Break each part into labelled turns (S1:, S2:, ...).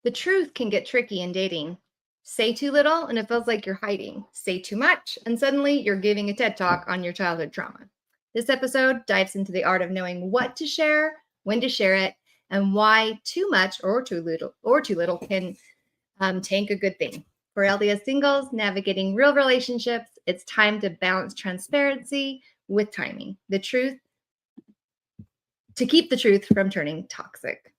S1: The truth can get tricky in dating. Say too little and it feels like you're hiding. Say too much and suddenly you're giving a TED talk on your childhood trauma. This episode dives into the art of knowing what to share, when to share it, and why too much or too little can tank a good thing. For LDS singles navigating real relationships, it's time to balance transparency with timing. The truth to keep the truth from turning toxic.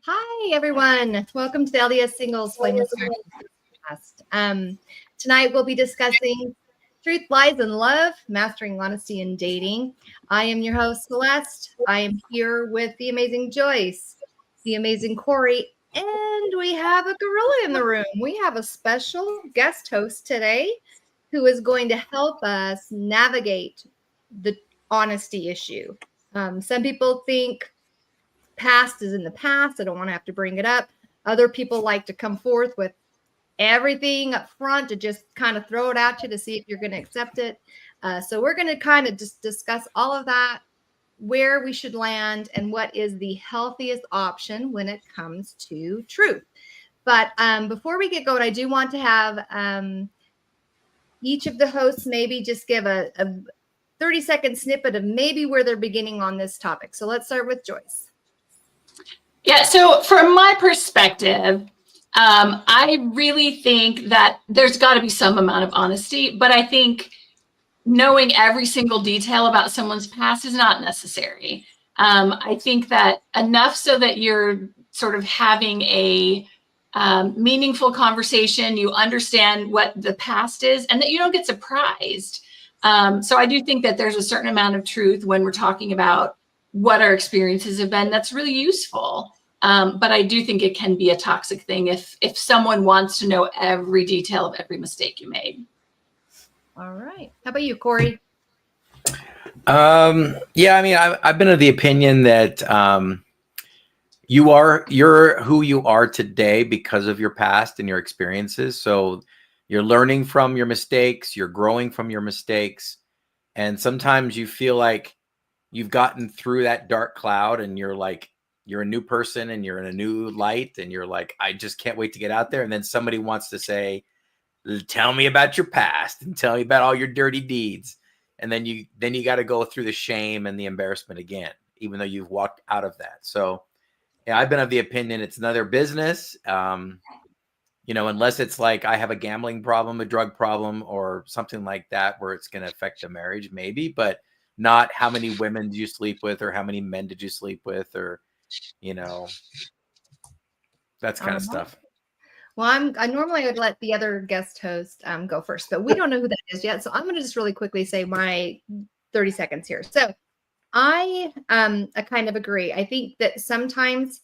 S1: Hi, everyone. Welcome to the LDS Singles Flameless Podcast. Tonight, we'll be discussing truth, lies, and love, mastering honesty in dating. I am your host, Celeste. I am here with the amazing Joyce, the amazing Corey, and we have a gorilla in the room. We have a special guest host today who is going to help us navigate the honesty issue. Some people think past is in the past. I don't want to have to bring it up. Other people like to come forth with everything up front to just kind of throw it at you to see if you're going to accept it. So we're going to kind of just discuss all of that, where we should land, and what is the healthiest option when it comes to truth. But before we get going, I do want to have each of the hosts maybe just give a 30-second snippet of maybe where they're beginning on this topic. So let's start with Joyce.
S2: Yeah, so from my perspective, I really think that there's got to be some amount of honesty, but I think knowing every single detail about someone's past is not necessary. I think that enough so that you're sort of having a meaningful conversation, you understand what the past is, and that you don't get surprised. So I do think that there's a certain amount of truth when we're talking about what our experiences have been. That's really useful. But I do think it can be a toxic thing if someone wants to know every detail of every mistake you made.
S1: All right. How about you, Corey?
S3: Yeah, I mean, I've been of the opinion that you're who you are today because of your past and your experiences. So you're learning from your mistakes, you're growing from your mistakes. And sometimes you feel like you've gotten through that dark cloud and you're a new person and you're in a new light and you're like, I just can't wait to get out there. And then somebody wants to say, tell me about your past and tell me about all your dirty deeds. And then you got to go through the shame and the embarrassment again, even though you've walked out of that. So yeah, I've been of the opinion it's another business. Unless it's like I have a gambling problem, a drug problem, or something like that, where it's going to affect the marriage, maybe, but not how many women do you sleep with or how many men did you sleep with or, that's kind of stuff.
S1: Well, I normally would let the other guest host go first, but we don't know who that is yet. So I'm going to just really quickly say my 30 seconds here. So I kind of agree. I think that sometimes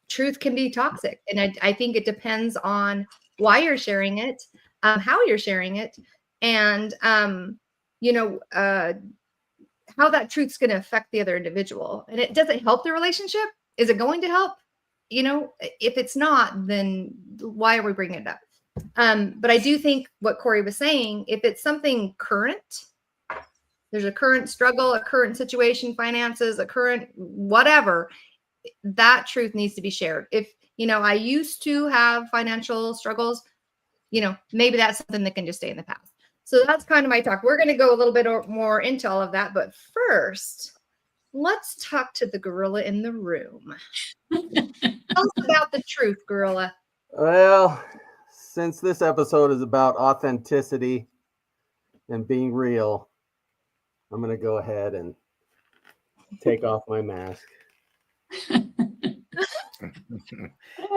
S1: truth can be toxic. And I think it depends on why you're sharing it, how you're sharing it, and, how that truth's going to affect the other individual. And it doesn't help the relationship. Is it going to help? If it's not, then why are we bringing it up? But I do think what Corey was saying, if it's something current, there's a current struggle, a current situation, finances, a current whatever, that truth needs to be shared. If, I used to have financial struggles, maybe that's something that can just stay in the past. So that's kind of my talk. We're going to go a little bit more into all of that. But first, let's talk to the gorilla in the room. Tell us about the truth, gorilla.
S4: Well, since this episode is about authenticity and being real, I'm going to go ahead and take off my mask.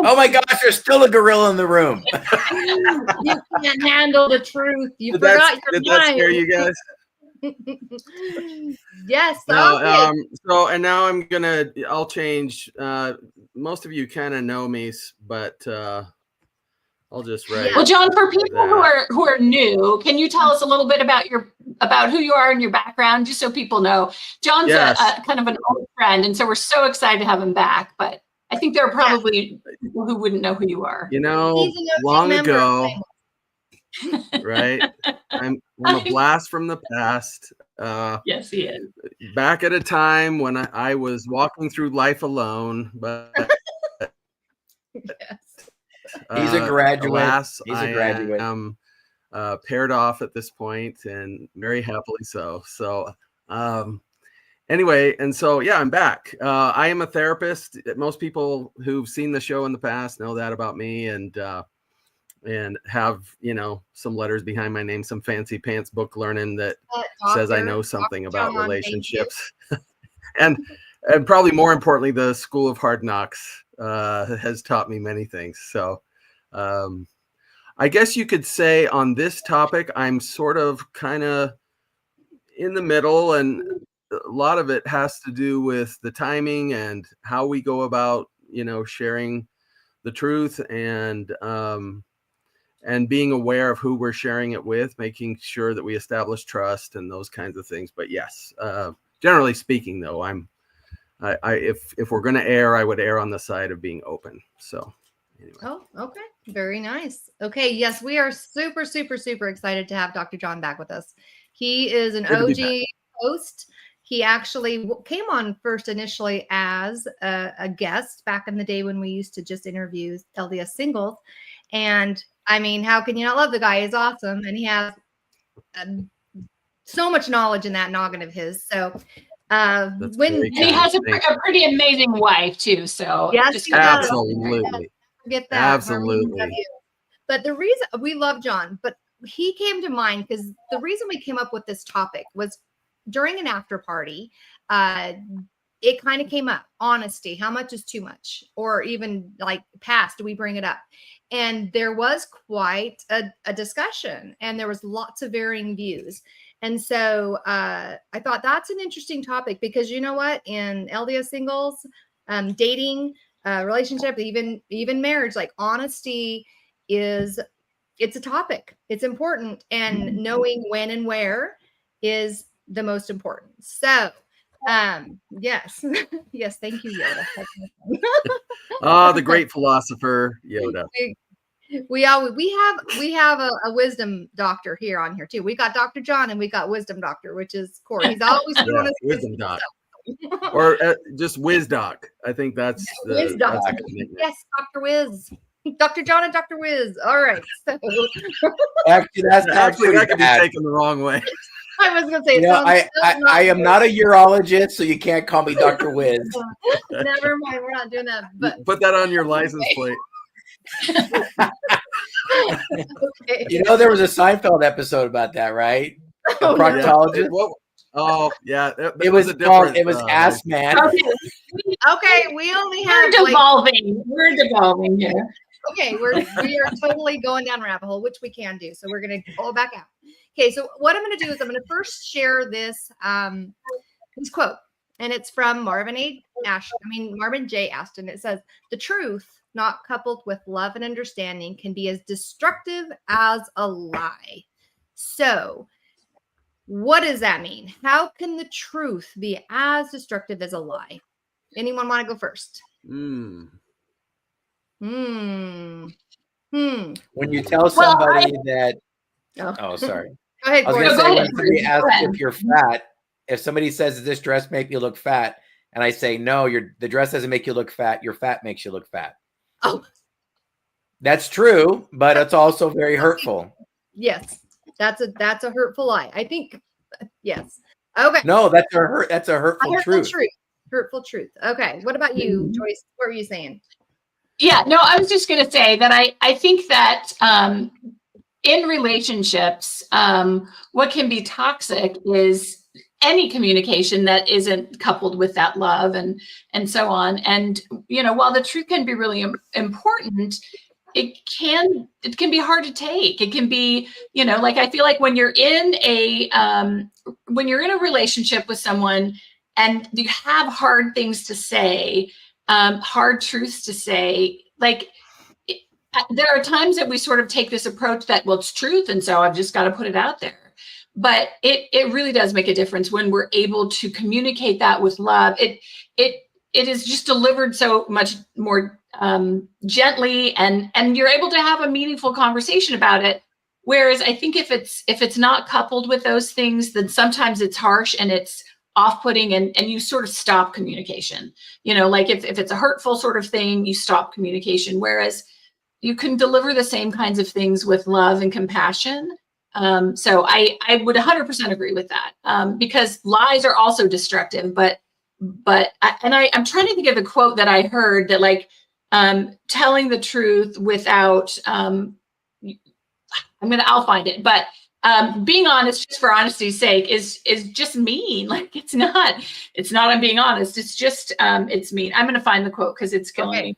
S3: Oh my gosh, there's still a gorilla in the room.
S1: You can't handle the truth. You forgot your
S4: mind. Did that scare you guys?
S1: Yes.
S4: No, so, and now I'll change. Most of you kind of know me, but I'll just write.
S2: Well, John, for people who are new, can you tell us a little bit about about who you are and your background, just so people know. John's
S4: Yes.
S2: a kind of an old friend, and so we're so excited to have him back. But I think there are probably people who wouldn't know who you are.
S4: You know,
S1: He's an OG
S4: long
S1: member of
S4: ago,
S1: Singles.
S4: right? I'm a blast from the past.
S2: Yes, he is.
S4: Back at a time when I was walking through life alone, but
S1: Yes.
S3: He's a graduate.
S4: Alas,
S3: He's a graduate.
S4: I am paired off at this point, and very happily so. So, anyway, and so yeah, I'm back. I am a therapist. Most people who've seen the show in the past know that about me, and have, you know, some letters behind my name, some fancy pants book learning that says I know something about
S1: John,
S4: relationships. and probably more importantly, the School of Hard Knocks has taught me many things. So I guess you could say on this topic, I'm sort of kind of in the middle, and a lot of it has to do with the timing and how we go about, you know, sharing the truth, and being aware of who we're sharing it with, making sure that we establish trust and those kinds of things. But yes, generally speaking, though, if we're going to err, I would err on the side of being open. So anyway.
S1: Oh, okay. Very nice. Okay. Yes, we are super, super, super excited to have Dr. John back with us. He is an
S4: Good to be
S1: OG host. He actually came on first initially as a guest back in the day when we used to just interview LDS singles. And I mean, how can you not love the guy? He's awesome. And he has so much knowledge in that noggin of his. So
S4: That's
S1: when
S4: very
S2: And he has a pretty amazing wife too. So
S1: Yes,
S2: just
S1: he does.
S4: Absolutely.
S1: forget that.
S4: Absolutely.
S1: Harmony W. But the reason we love John, but he came to mind because the reason we came up with this topic was during an after party. It kind of came up, honesty, how much is too much, or even like past, do we bring it up? And there was quite a discussion, and there was lots of varying views. And so I thought that's an interesting topic, because you know what, in LDS singles, dating, relationship, even marriage, like honesty it's a topic. It's important, and knowing when and where is the most important. So yes. Yes, thank you, Yoda.
S4: The great philosopher Yoda.
S1: We have a wisdom doctor here on here too. We got Dr. John, and we got wisdom doctor, which is Corey. He's always known as
S4: Wisdom doc. Or just Wiz Doc. I think that's
S1: Wiz Doc.
S4: that's a good nickname.
S1: Yes, Dr. Wiz. Dr. John and Dr. Wiz. All right. So
S3: Actually, that's not
S4: Actually,
S3: pretty
S4: that could be
S3: bad.
S4: taken the wrong way.
S1: I was gonna say,
S3: You know, I am
S1: good.
S3: not a urologist, so you can't call me Dr. Wiz.
S1: Never mind, we're not doing that. But
S4: Put that on your license plate.
S1: okay.
S3: You know, there was a Seinfeld episode about that, right? The
S1: Oh, no.
S3: proctologist.
S4: Yeah.
S3: It was called. It was Ass Man.
S1: Okay, we only
S2: We're
S1: have like,
S2: devolving. We're devolving here.
S1: okay, we are totally going down rabbit hole, which we can do. So we're gonna pull it back out. Okay, so what I'm gonna do is I'm gonna first share this quote, and it's from Marvin J. Aston. It says, "The truth, not coupled with love and understanding, can be as destructive as a lie." So what does that mean? How can the truth be as destructive as a lie? Anyone want to go first?
S3: When you tell
S2: Well,
S3: somebody that,
S1: Oh,
S3: sorry.
S1: Go ahead,
S3: I was
S1: Corey.
S3: going to
S2: Go
S3: say,
S2: ahead.
S3: when somebody asks
S2: Go ahead.
S3: if you're fat, if somebody says, "Does this dress make you look fat?" and I say, "No, the dress doesn't make you look fat. Your fat makes you look fat."
S1: Oh,
S3: That's true, but it's also very hurtful.
S1: yes, that's a hurtful lie. I think yes. Okay.
S3: No, that's a hurtful truth.
S1: Hurtful truth. Okay. What about you, Joyce? What were you saying?
S2: Yeah, no, I was just going to say that I think that in relationships, what can be toxic is any communication that isn't coupled with that love and so on. And, you know, while the truth can be really important, it can be hard to take. It can be, you know, like, I feel like when you're in a relationship with someone and you have hard things to say, hard truths to say, like, there are times that we sort of take this approach that, well, it's truth, and so I've just got to put it out there. but it really does make a difference when we're able to communicate that with love. It is just delivered so much more gently, and you're able to have a meaningful conversation about it. Whereas I think if it's not coupled with those things, then sometimes it's harsh and it's off-putting, and you sort of stop communication. Like if it's a hurtful sort of thing, you stop communication. Whereas you can deliver the same kinds of things with love and compassion. So I would 100% agree with that, because lies are also destructive. I'm trying to think of the quote that I heard that, like, telling the truth without I'll find it, but being honest just for honesty's sake is just mean. Like, it's not I'm being honest. It's just it's mean. I'm going to find the quote because it's killing me.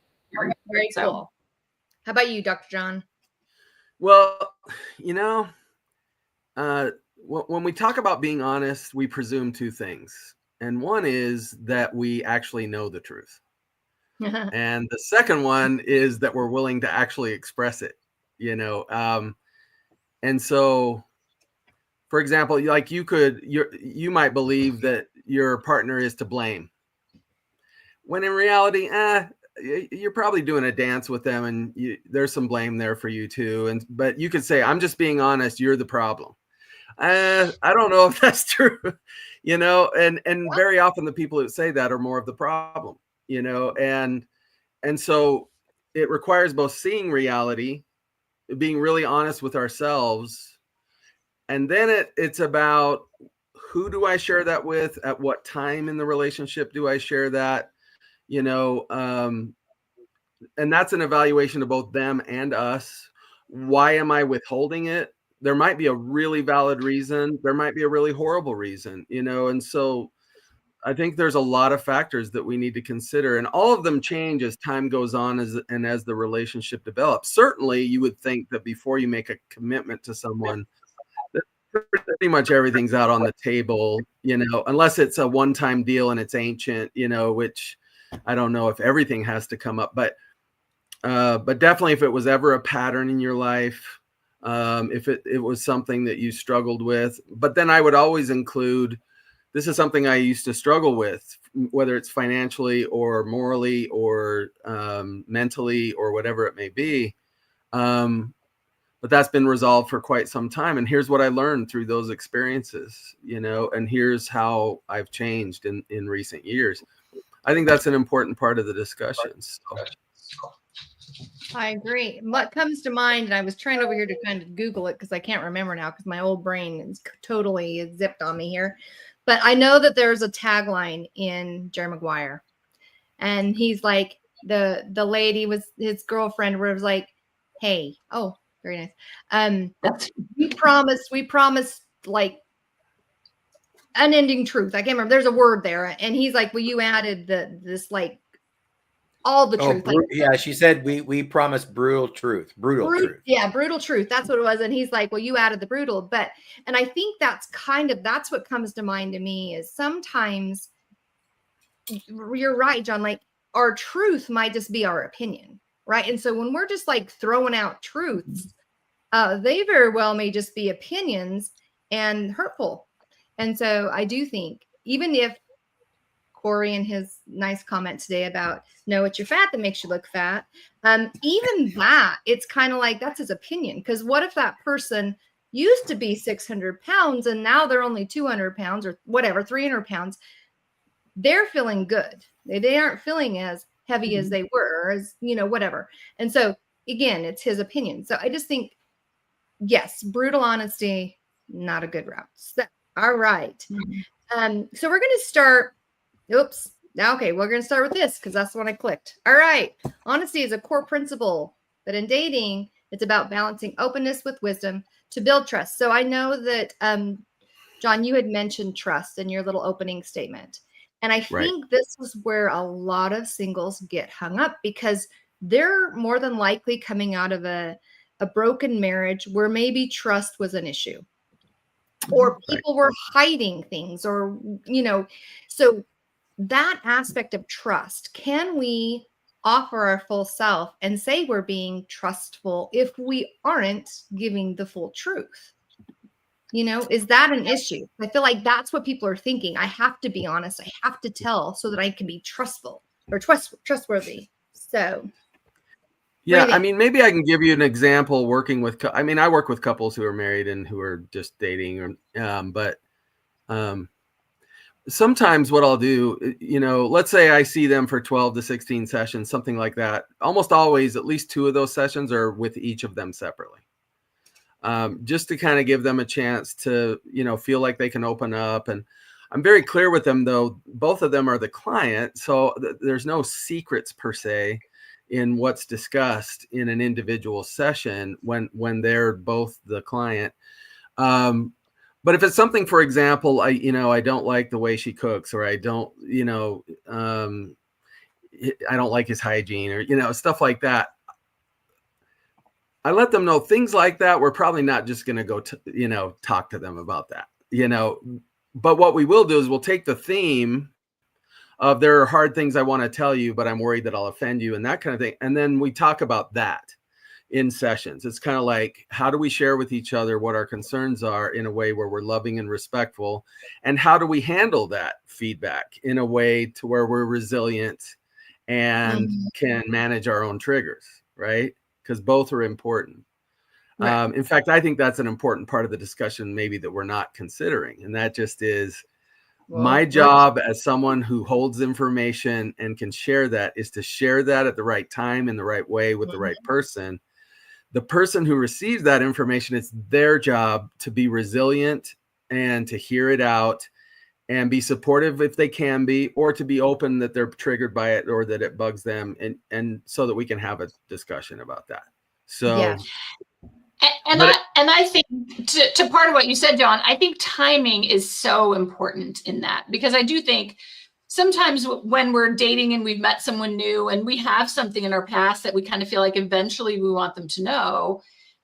S1: Very cool. How about you, Dr. John?
S4: Well, when we talk about being honest, we presume two things. And one is that we actually know the truth. And the second one is that we're willing to actually express it, and so, for example, like you might believe that your partner is to blame, when in reality, you're probably doing a dance with them, and there's some blame there for you too. But you could say, I'm just being honest, you're the problem. I don't know if that's true, and very often the people who say that are more of the problem, and so it requires both seeing reality, being really honest with ourselves, and then it's about, who do I share that with? At what time in the relationship do I share that? And that's an evaluation of both them and us. Why am I withholding it? There might be a really valid reason. There might be a really horrible reason, and so I think there's a lot of factors that we need to consider, and all of them change as time goes on and as the relationship develops. Certainly, you would think that before you make a commitment to someone, that pretty much everything's out on the table, unless it's a one-time deal and it's ancient, which I don't know if everything has to come up, but definitely if it was ever a pattern in your life, if it was something that you struggled with. But then I would always include, this is something I used to struggle with, whether it's financially or morally or mentally or whatever it may be. But that's been resolved for quite some time. And here's what I learned through those experiences, and here's how I've changed in recent years. I think that's an important part of the discussion. So.
S1: I agree. What comes to mind, and I was trying over here to kind of Google it because I can't remember now because my old brain is totally zipped on me here. But I know that there's a tagline in Jerry Maguire, and he's like, the lady was his girlfriend, where it was like, hey, oh, very nice. We promised like unending truth. I can't remember. There's a word there, and he's like, well, you added this like all the truth.
S3: Yeah, she said we promised brutal truth. Truth.
S1: Yeah, brutal truth. That's what it was. And he's like, well, you added the brutal. And I think that's what comes to mind to me, is sometimes you're right, John, like our truth might just be our opinion, right? And so when we're just like throwing out truths, they very well may just be opinions and hurtful. And so I do think, even if Corey and his nice comment today about know it's your fat that makes you look fat, even that, it's kind of like, that's his opinion. Because what if that person used to be 600 pounds and now they're only 200 pounds or whatever, 300 pounds? They're feeling good. They aren't feeling as heavy as they were, as whatever. And so again, it's his opinion. So I just think, yes, brutal honesty, not a good route. So, all right. So we're going to start. Oops. Okay, we're going to start with this because that's the one I clicked. All right. Honesty is a core principle, but in dating, it's about balancing openness with wisdom to build trust. So I know that, John, you had mentioned trust in your little opening statement. And I think this is where a lot of singles get hung up, because they're more than likely coming out of a broken marriage where maybe trust was an issue, or people were hiding things, or, so that aspect of trust, can we offer our full self and say we're being trustful if we aren't giving the full truth? Is that an issue? I feel like that's what people are thinking. I have to be honest. I have to tell so that I can be trustful or trustworthy. So
S4: yeah, I mean, maybe I can give you an example working with, I mean, I work with couples who are married and who are just dating, or, but sometimes what I'll do, let's say I see them for 12 to 16 sessions, something like that. Almost always, at least 2 of those sessions are with each of them separately. Just to kind of give them a chance to, feel like they can open up. And I'm very clear with them, though. Both of them are the client. So there's no secrets per se in what's discussed in an individual session when they're both the client. But if it's something, for example, I don't like the way she cooks, or I don't like his hygiene, or, stuff like that. I let them know things like that. We're probably not just going to go talk to them about that, but what we will do is we'll take the theme of there are hard things I want to tell you, but I'm worried that I'll offend you, and that kind of thing. And then we talk about that in sessions. It's kind of like, how do we share with each other what our concerns are in a way where we're loving and respectful? And how do we handle that feedback in a way to where we're resilient and can manage our own triggers, right? Because both are important. Right. In fact, I think that's an important part of the discussion maybe that we're not considering. And that just is my job as someone who holds information and can share that is to share that at the right time in the right way with the right person. The person who receives that information, it's their job to be resilient and to hear it out and be supportive if they can be, or to be open that they're triggered by it or that it bugs them, and so that we can have a discussion about that. So,
S1: yeah.
S2: I think to part of what you said, John, I think timing is so important in that, because I do think sometimes when we're dating and we've met someone new and we have something in our past that we kind of feel like eventually we want them to know,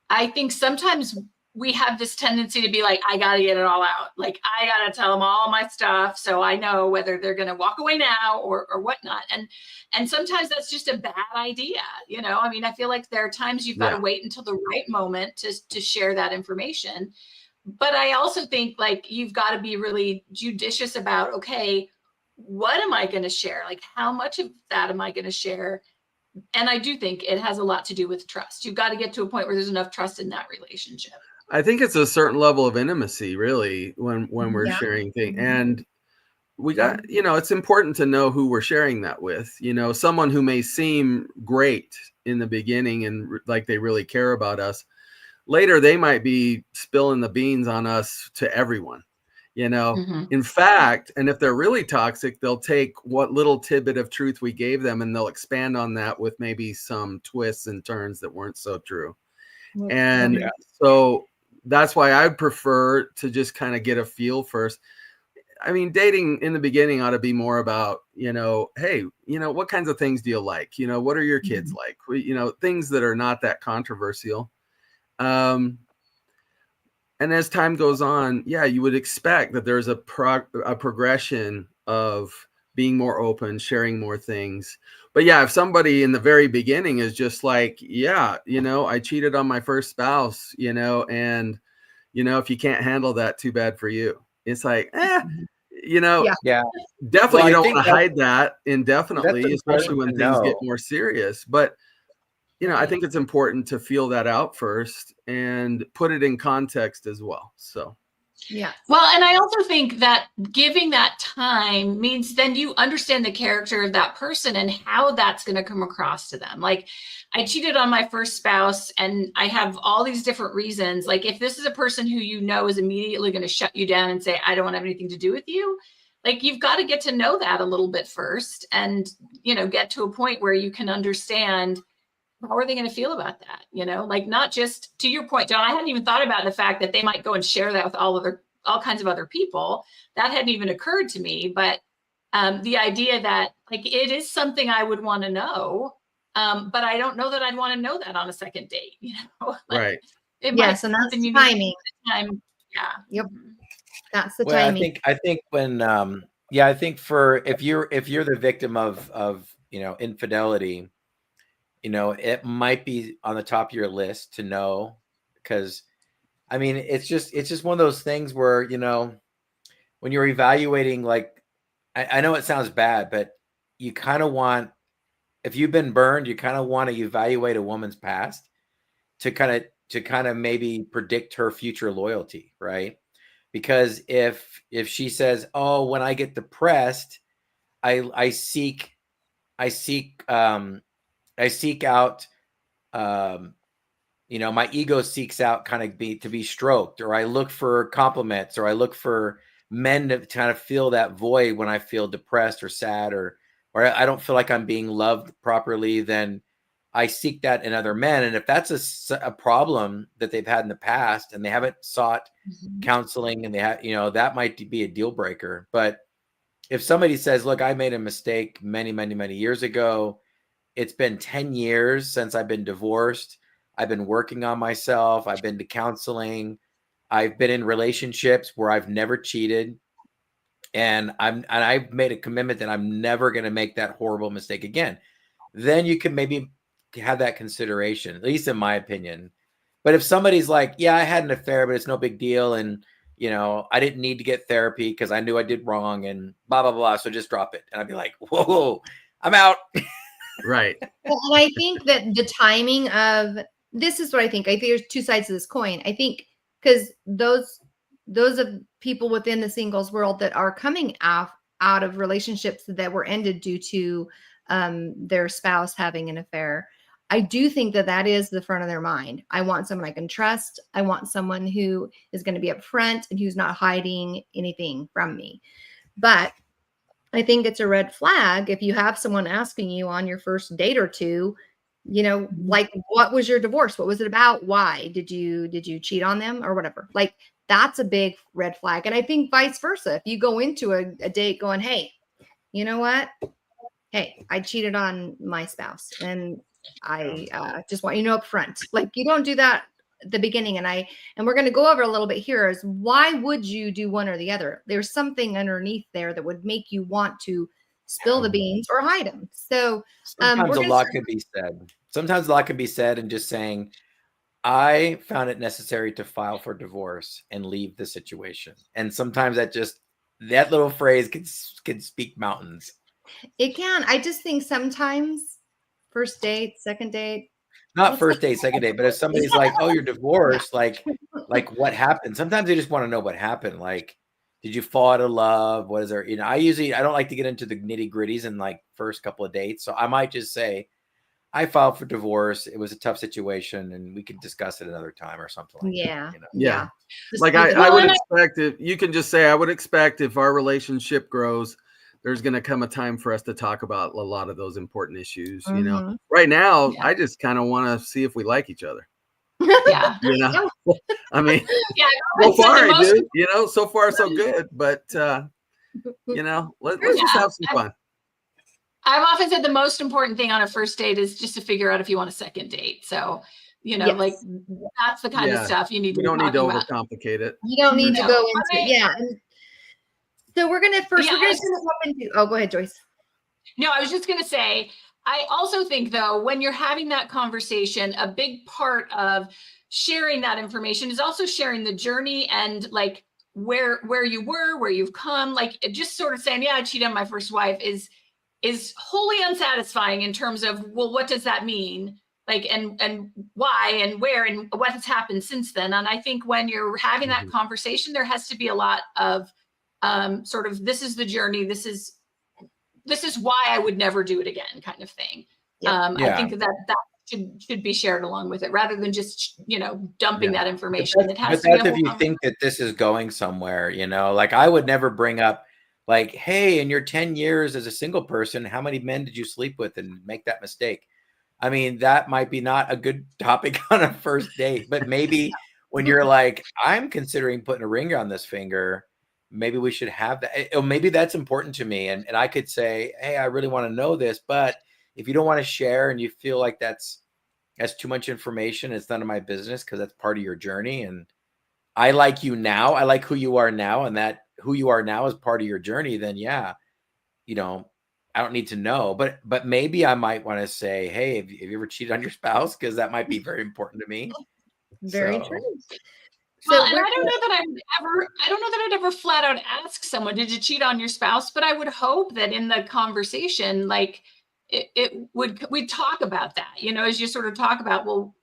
S2: I think sometimes we have this tendency to be like, I got to get it all out. Like, I got to tell them all my stuff so I know whether they're going to walk away now or whatnot. And sometimes that's just a bad idea. I mean, I feel like there are times you've got to wait until the right moment to share that information. But I also think like you've got to be really judicious about, okay, what am I going to share? Like, how much of that am I going to share? And I do think it has a lot to do with trust. You've got to get to a point where there's enough trust in that relationship.
S4: I think it's a certain level of intimacy, really, when we're sharing things. And we got, it's important to know who we're sharing that with. Someone who may seem great in the beginning and like they really care about us. Later, they might be spilling the beans on us to everyone. In fact, and if they're really toxic, they'll take what little tidbit of truth we gave them and they'll expand on that with maybe some twists and turns that weren't so true. And so that's why I prefer to just kind of get a feel first. I mean, dating in the beginning ought to be more about, hey, what kinds of things do you like? What are your kids like? Things that are not that controversial. And as time goes on, you would expect that there's a progression of being more open, sharing more things. But if somebody in the very beginning is just like, I cheated on my first spouse, and, if you can't handle that, too bad for you. It's like, definitely you don't want to hide that indefinitely, especially when things get more serious. But, I think it's important to feel that out first and put it in context as well. So.
S1: Yeah.
S2: Well, and I also think that giving that time means then you understand the character of that person and how that's going to come across to them. Like, I cheated on my first spouse and I have all these different reasons. Like, if this is a person who is immediately going to shut you down and say, I don't want to have anything to do with you. Like, you've got to get to know that a little bit first and, get to a point where you can understand how are they going to feel about that? Like, not just to your point, John, I hadn't even thought about the fact that they might go and share that with all kinds of other people. That hadn't even occurred to me. But the idea that like, it is something I would want to know, but I don't know that I'd want to know that on a second date, Like,
S4: right.
S1: Yes. And that's timing.
S2: Time. Yeah.
S1: Yep. That's the timing.
S3: I think when, I think if you're the victim of infidelity, it might be on the top of your list to know, because I mean, it's just one of those things where, you know, when you're evaluating, like, I know it sounds bad, but you kind of want, if you've been burned, you kind of want to evaluate a woman's past to kind of maybe predict her future loyalty, right? Because if she says, "Oh, when I get depressed, I seek out, you know, my ego seeks out kind of to be stroked, or I look for compliments, or I look for men to kind of fill that void when I feel depressed or sad, or I don't feel like I'm being loved properly, then I seek that in other men." And if that's a problem that they've had in the past and they haven't sought counseling, and they have, you know, that might be a deal breaker. But if somebody says, "Look, I made a mistake many, many, many years ago. It's been 10 years since I've been divorced. I've been working on myself. I've been to counseling. I've been in relationships where I've never cheated. And I've made a commitment that I'm never going to make that horrible mistake again." Then you can maybe have that consideration, at least in my opinion. But if somebody's like, "Yeah, I had an affair, but it's no big deal. And, you know, I didn't need to get therapy because I knew I did wrong and blah, blah, blah. So just drop it." And I'd be like, "Whoa, I'm out."
S4: Right.
S1: Well, and I think that the timing of this is what I think. I think there's two sides to this coin. I think because those of people within the singles world that are coming out of relationships that were ended due to their spouse having an affair, I do think that that is the front of their mind. I want someone I can trust. I want someone who is going to be upfront and who's not hiding anything from me. But I think it's a red flag if you have someone asking you on your first date or two, you know, like, what was your divorce? What was it about? Why did you cheat on them or whatever? Like, that's a big red flag. And I think vice versa. If you go into a date going, "Hey, you know what? Hey, I cheated on my spouse and I just want you to know up front." Like, you don't do that at the beginning. And we're going to go over a little bit here is why would you do one or the other? There's something underneath there that would make you want to spill the beans or hide them. So
S3: Sometimes a lot can be said. Sometimes a lot can be said, and just saying, "I found it necessary to file for divorce and leave the situation." And sometimes that little phrase can speak mountains.
S1: It can. I just think sometimes first date, second date.
S3: Not first date, second date, but if somebody's like, "Oh, you're divorced," like what happened? Sometimes they just want to know what happened. Like, did you fall out of love? What is there? You know, I don't like to get into the nitty gritties in like first couple of dates. So I might just say, "I filed for divorce. It was a tough situation, and we can discuss it another time," or something like that. You know?
S4: Yeah.
S1: Just
S4: Like
S1: leave it
S4: I would
S1: alone.
S4: expect if you can just say, I would expect if our relationship grows, there's going to come a time for us to talk about a lot of those important issues. You know, right now,
S2: Yeah.
S4: I just kind of want to see if we like each other.
S2: Yeah.
S4: You know, I mean,
S2: Yeah.
S4: so far
S2: the
S4: I
S2: most-
S4: do, you know, so far so good, but you know, let's just have some fun.
S2: I've often said the most important thing on a first date is just to figure out if you want a second date. So, you know, like that's the kind of stuff you need to
S4: You don't
S2: be
S4: need to
S2: talking about.
S4: overcomplicate it.
S1: You don't need to
S2: No.
S1: go into
S2: Okay.
S1: yeah. And so we're gonna
S2: Yeah,
S1: hop into. Oh, go ahead, Joyce.
S2: No, I was just going to say, I also think though, when you're having that conversation, a big part of sharing that information is also sharing the journey and like where you were, where you've come. Like just sort of saying, "Yeah, I cheated on my first wife" is wholly unsatisfying in terms of, well, what does that mean? Like, and why and where and what has happened since then. And I think when you're having that conversation, there has to be a lot of sort of, this is the journey. This is why I would never do it again kind of thing. I think that should be shared along with it rather than just, you know, dumping that information.
S3: But that's if you think that this is going somewhere, you know, like I would never bring up like, "Hey, in your 10 years as a single person, how many men did you sleep with?" and make that mistake. I mean, that might be not a good topic on a first date, but maybe when you're like, "I'm considering putting a ring on this finger, maybe we should have that." Or maybe that's important to me. And I could say, "Hey, I really want to know this, but if you don't want to share and you feel like that's too much information, it's none of my business because that's part of your journey. And I like you now. I like who you are now. And that who you are now is part of your journey." Then yeah, you know, I don't need to know, but maybe I might want to say, "Hey, have you ever cheated on your spouse?" Because that might be very important to me.
S1: Very true.
S2: Well,
S1: So
S2: and
S1: we're
S2: I don't know that I'd ever flat out ask someone, did you cheat on your spouse? But I would hope that in the conversation, like we'd talk about that, as you sort of talk about, well,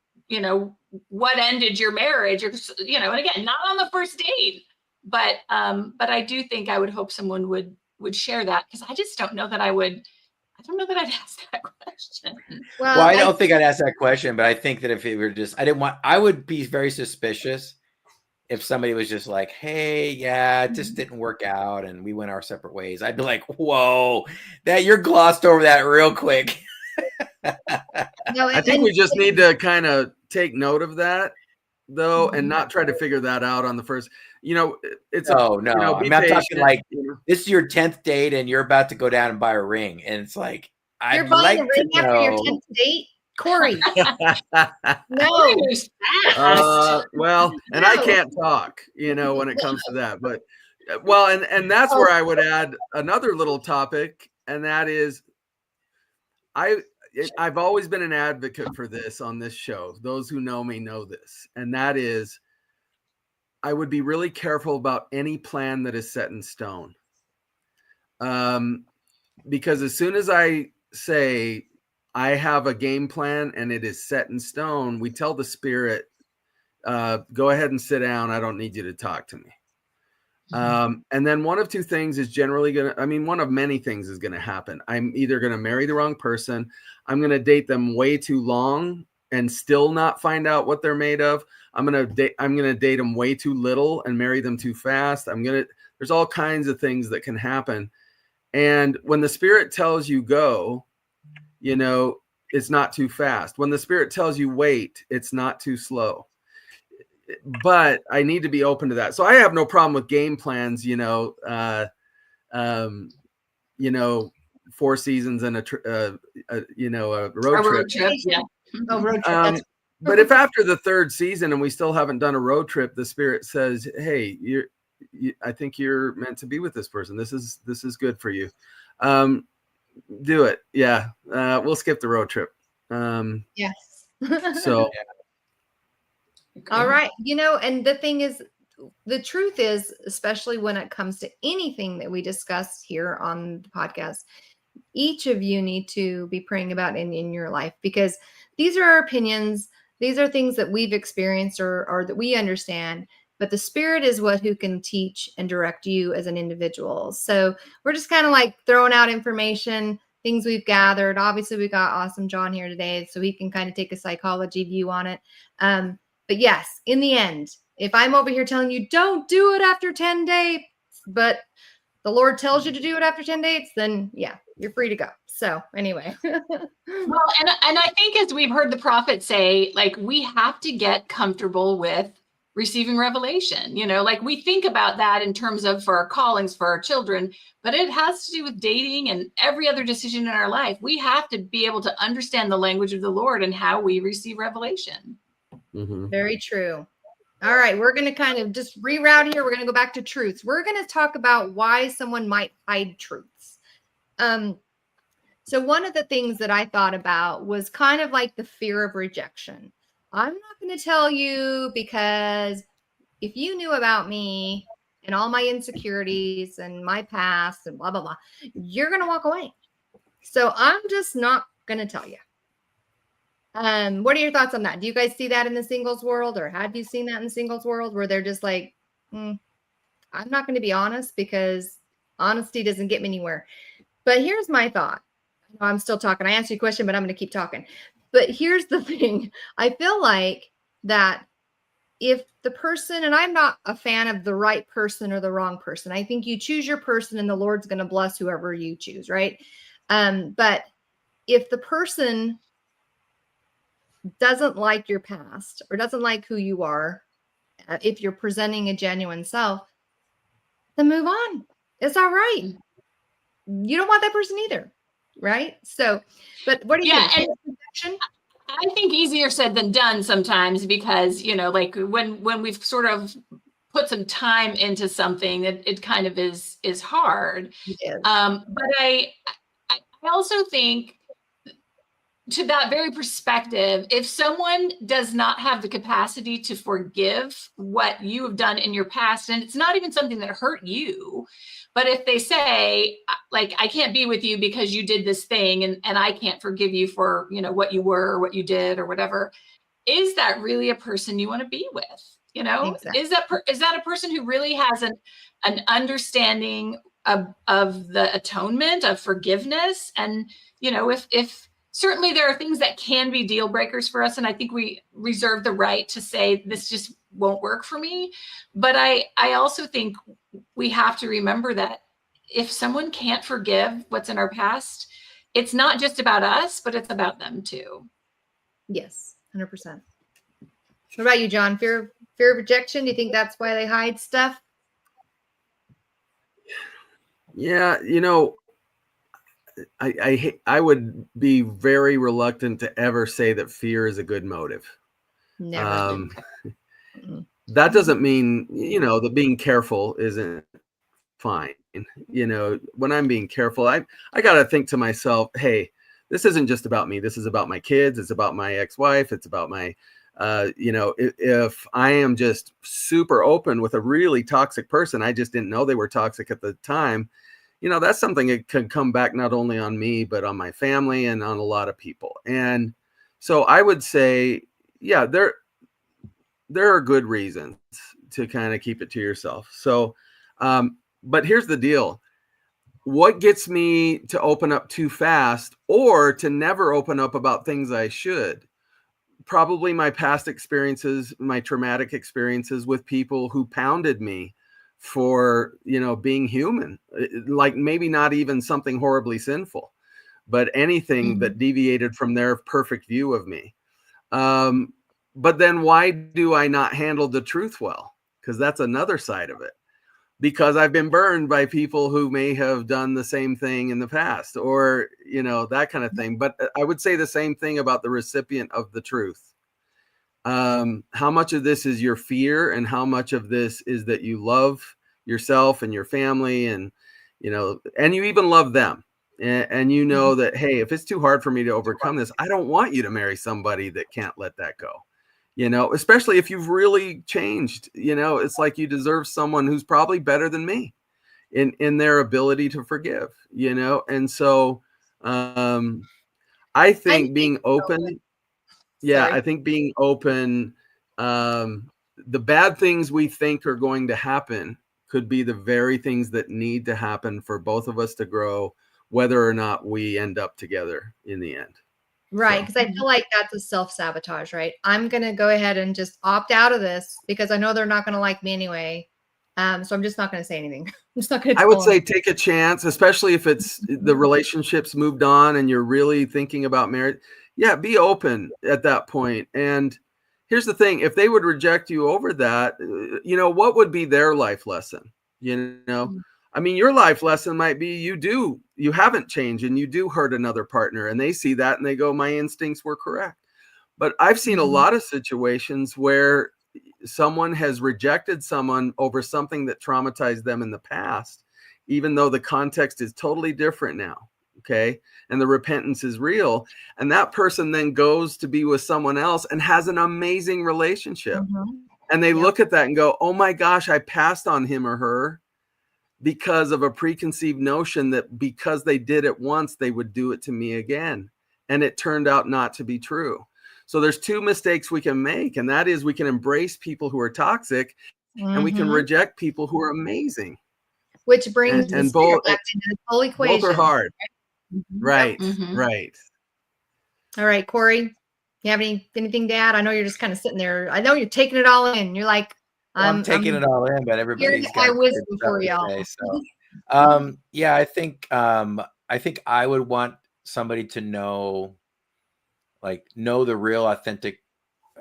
S2: what ended your marriage, or, and again, not on the first date, but I do think I would hope someone would share that, because I just don't know that I don't know that I'd ask that question.
S3: Well, I don't think I'd ask that question, but I think that if it were just, I would be very suspicious if somebody was just like, hey, yeah, it just didn't work out and we went our separate ways. I'd be like, whoa, that you're glossed over that real quick.
S1: No,
S4: I think we just need to kind of take note of that, though, and not try to figure that out on the first. It's
S3: no. I'm
S4: be
S3: not
S4: patient,
S3: talking like this is your 10th date and you're about to go down and buy a ring, and it's like,
S1: you're
S3: I'd
S1: buying
S3: like
S1: a ring
S3: to
S1: after
S3: know.
S1: your 10th date, Corey. No,
S4: well, and I can't talk, when it comes to that, but well, and that's where I would add another little topic, and that is, I've always been an advocate for this on this show. Those who know me know this, and that is, I would be really careful about any plan that is set in stone. Because as soon as I say I have a game plan and it is set in stone, we tell the spirit, go ahead and sit down. I don't need you to talk to me. And then one of two things is generally one of many things is going to happen. I'm either going to marry the wrong person. I'm going to date them way too long and still not find out what they're made of. I'm going to date them way too little and marry them too fast. There's all kinds of things that can happen. And when the spirit tells you go, it's not too fast. When the spirit tells you wait, it's not too slow. But I need to be open to that. So I have no problem with game plans, 4 seasons and a road trip.
S2: Yeah.
S1: Oh, road trip.
S4: But if after the 3rd season and we still haven't done a road trip, the spirit says, hey, I think you're meant to be with this person. This is good for you. Do it. Yeah. We'll skip the road trip.
S1: Yes.
S4: So.
S1: All right. And the thing is, the truth is, especially when it comes to anything that we discuss here on the podcast, each of you need to be praying about in your life, because these are our opinions. These are things that we've experienced or that we understand, but the spirit is who can teach and direct you as an individual. So we're just kind of like throwing out information, things we've gathered. Obviously, we got awesome John here today, so he can kind of take a psychology view on it. But yes, in the end, if I'm over here telling you don't do it after 10 dates, but the Lord tells you to do it after 10 dates, then yeah, you're free to go. So anyway.
S2: Well, and I think, as we've heard the prophet say, like, we have to get comfortable with receiving revelation. Like, we think about that in terms of for our callings, for our children, but it has to do with dating and every other decision in our life. We have to be able to understand the language of the Lord and how we receive revelation.
S4: Mm-hmm.
S1: Very true. All right. We're going to kind of just reroute here. We're going to go back to truths. We're going to talk about why someone might hide truths. So one of the things that I thought about was kind of like the fear of rejection. I'm not going to tell you, because if you knew about me and all my insecurities and my past and blah, blah, blah, you're going to walk away. So I'm just not going to tell you. What are your thoughts on that? Do you guys see that in the singles world, or have you seen that in the singles world where they're just like, I'm not going to be honest because honesty doesn't get me anywhere. But here's my thought. I'm still talking. I asked you a question, but I'm going to keep talking. But here's the thing. I feel like that if the person, and I'm not a fan of the right person or the wrong person. I think you choose your person and the Lord's going to bless whoever you choose, right? But if the person doesn't like your past or doesn't like who you are, if you're presenting a genuine self, then move on. It's all right. You don't want that person either, right? So, but what do you think?
S2: I think easier said than done sometimes, because, like when we've sort of put some time into something, it kind of is hard.
S1: It is.
S2: But I also think to that very perspective, if someone does not have the capacity to forgive what you have done in your past, and it's not even something that hurt you, but if they say, like, I can't be with you because you did this thing, and I can't forgive you for, what you were or what you did or whatever, is that really a person you want to be with?
S1: Exactly.
S2: Is that a person who really has an understanding of the atonement, of forgiveness? And, if certainly there are things that can be deal breakers for us, and I think we reserve the right to say this just won't work for me. But I also think we have to remember that if someone can't forgive what's in our past, it's not just about us, but it's about them too.
S1: Yes, 100%. What about you, John? Fear of rejection? Do you think that's why they hide stuff?
S4: Yeah, I would be very reluctant to ever say that fear is a good motive.
S1: Never.
S4: That doesn't mean, that being careful isn't fine. When I'm being careful, I got to think to myself, hey, this isn't just about me. This is about my kids. It's about my ex-wife. It's about my, if I am just super open with a really toxic person, I just didn't know they were toxic at the time. That's something that could come back not only on me, but on my family and on a lot of people. And so I would say, yeah, there are good reasons to kind of keep it to yourself. So, but here's the deal. What gets me to open up too fast or to never open up about things I should? Probably my past experiences, my traumatic experiences with people who pounded me for, being human, like maybe not even something horribly sinful, but anything that deviated from their perfect view of me. But then why do I not handle the truth well? Because that's another side of it. Because I've been burned by people who may have done the same thing in the past or, that kind of thing. But I would say the same thing about the recipient of the truth. How much of this is your fear and how much of this is that you love yourself and your family and, and you even love them. And that, hey, if it's too hard for me to overcome this, I don't want you to marry somebody that can't let that go. Especially if you've really changed, it's like you deserve someone who's probably better than me in their ability to forgive, and so I think being open, I think being open, the bad things we think are going to happen could be the very things that need to happen for both of us to grow, whether or not we end up together in the end.
S1: Right, because I feel like that's a self-sabotage, right? I'm going to go ahead and just opt out of this because I know they're not going to like me anyway. So I'm just not going to say anything. I'm just not going to.
S4: I would say take a chance, especially if it's the relationship's moved on and you're really thinking about marriage. Yeah, be open at that point. And here's the thing. If they would reject you over that, what would be their life lesson? I mean, your life lesson might be you haven't changed and you do hurt another partner and they see that and they go, my instincts were correct. But I've seen a lot of situations where someone has rejected someone over something that traumatized them in the past, even though the context is totally different now. Okay. And the repentance is real. And that person then goes to be with someone else and has an amazing relationship. And they look at that and go, oh my gosh, I passed on him or her because of a preconceived notion that because they did it once, they would do it to me again. And it turned out not to be true. So there's two mistakes we can make. And that is we can embrace people who are toxic and we can reject people who are amazing.
S1: Which brings
S4: and both
S1: back into the whole equation.
S4: Both are hard. Right. Right.
S1: All right, Corey, you have anything to add? I know you're just kind of sitting there. I know you're taking it all in. You're like,
S3: I'm taking it all in, but everybody's got
S1: my wisdom
S3: good
S1: for
S3: stuff
S1: y'all.
S3: to say, so, yeah, I think I would want somebody to know the real authentic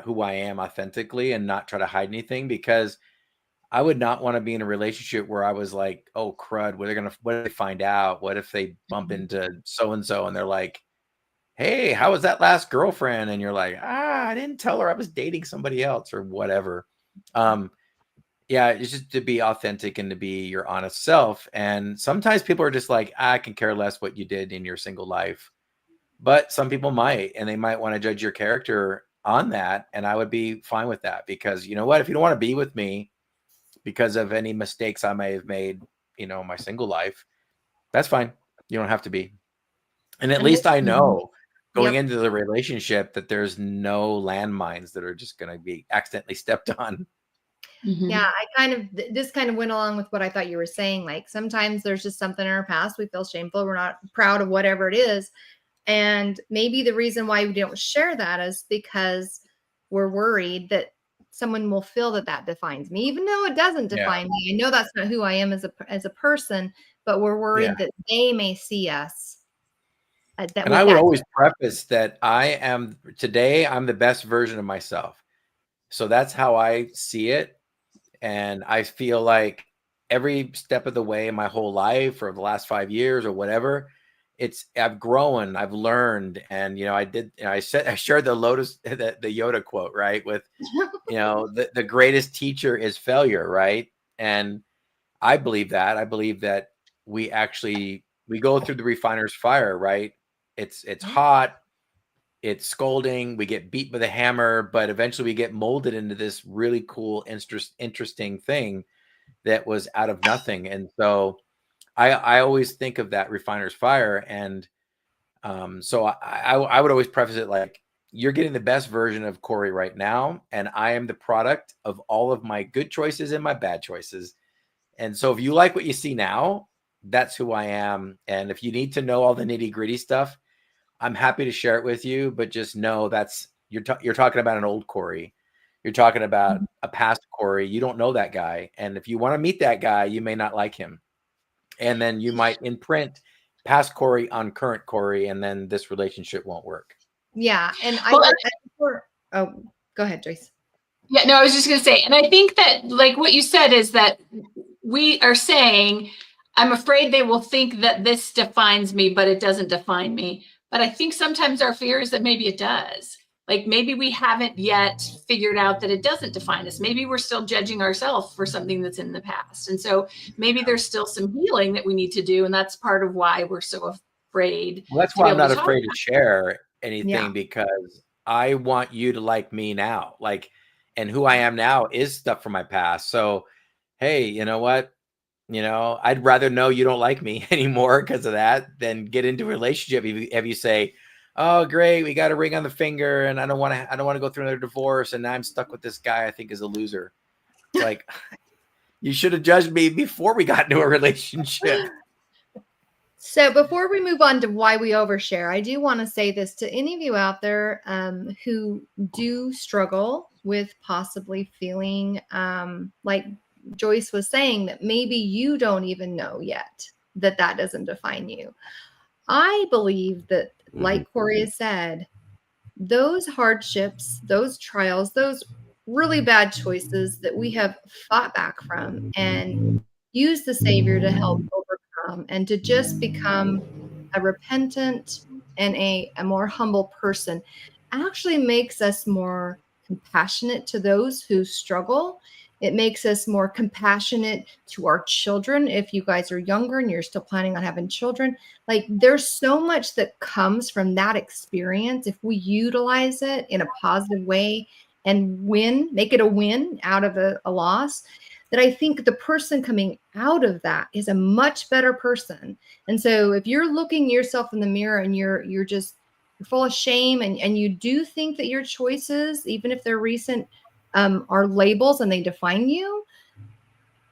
S3: who I am authentically and not try to hide anything, because I would not want to be in a relationship where I was like, oh crud, what if they find out? What if they bump into so-and-so and they're like, hey, how was that last girlfriend? And you're like, I didn't tell her I was dating somebody else or whatever. Yeah, it's just to be authentic and to be your honest self. And sometimes people are just like, I can care less what you did in your single life. but some people might, and they might want to judge your character on that. And I would be fine with that, because you know what, if you don't want to be with me because of any mistakes I may have made, in my single life, that's fine. You don't have to be. And at least I know going into the relationship that there's no landmines that are just going to be accidentally stepped on.
S1: Yeah, this kind of went along with what I thought you were saying. Like sometimes there's just something in our past, we feel shameful, we're not proud of whatever it is. And maybe the reason why we don't share that is because we're worried that someone will feel that defines me, even though it doesn't define me. I know that's not who I am as a person, but we're worried that they may see us.
S3: And I would always preface that I'm the best version of myself. So that's how I see it. And I feel like every step of the way in my whole life, or the last 5 years or whatever, I've grown, I've learned. And, I shared the Yoda quote, right? With, the greatest teacher is failure. Right. And I believe that. I believe that we go through the refiner's fire, right? It's hot, it's scolding, we get beat with a hammer, but eventually we get molded into this really cool, interesting thing that was out of nothing. And so I always think of that refiner's fire. And so I would always preface it like, you're getting the best version of Corey right now, and I am the product of all of my good choices and my bad choices. And so if you like what you see now, that's who I am. And if you need to know all the nitty-gritty stuff, I'm happy to share it with you, but just know you're talking about an old Corey. You're talking about a past Corey. You don't know that guy. And if you want to meet that guy, you may not like him. And then you might imprint past Corey on current Corey, and then this relationship won't work.
S1: Yeah. And go ahead, Joyce.
S2: Yeah, no, I was just going to say, and I think that like what you said is that we are saying, I'm afraid they will think that this defines me, but it doesn't define me. But I think sometimes our fear is that maybe it does. Like maybe we haven't yet figured out that it doesn't define us. Maybe we're still judging ourselves for something that's in the past. And so maybe there's still some healing that we need to do. And that's part of why we're so afraid.
S3: Well, that's why I'm not afraid to share anything, because I want you to like me now. Like, and who I am now is stuff from my past. So, hey, you know what? I'd rather know you don't like me anymore because of that than get into a relationship if you say, oh, great, we got a ring on the finger and I don't want to go through another divorce, and now I'm stuck with this guy I think is a loser. It's like, you should have judged me before we got into a relationship.
S1: So before we move on to why we overshare, I do want to say this to any of you out there who do struggle with possibly feeling like Joyce was saying, that maybe you don't even know yet that doesn't define you. I believe that, like Corey has said, those hardships, those trials, those really bad choices that we have fought back from and used the Savior to help overcome, and to just become a repentant and a more humble person, actually makes us more compassionate to those who struggle. It makes us more compassionate to our children. If you guys are younger and you're still planning on having children, like there's so much that comes from that experience if we utilize it in a positive way and make it a win out of a loss, that I think the person coming out of that is a much better person. And so if you're looking yourself in the mirror and you're full of shame, and you do think that your choices, even if they're recent, are labels and they define you,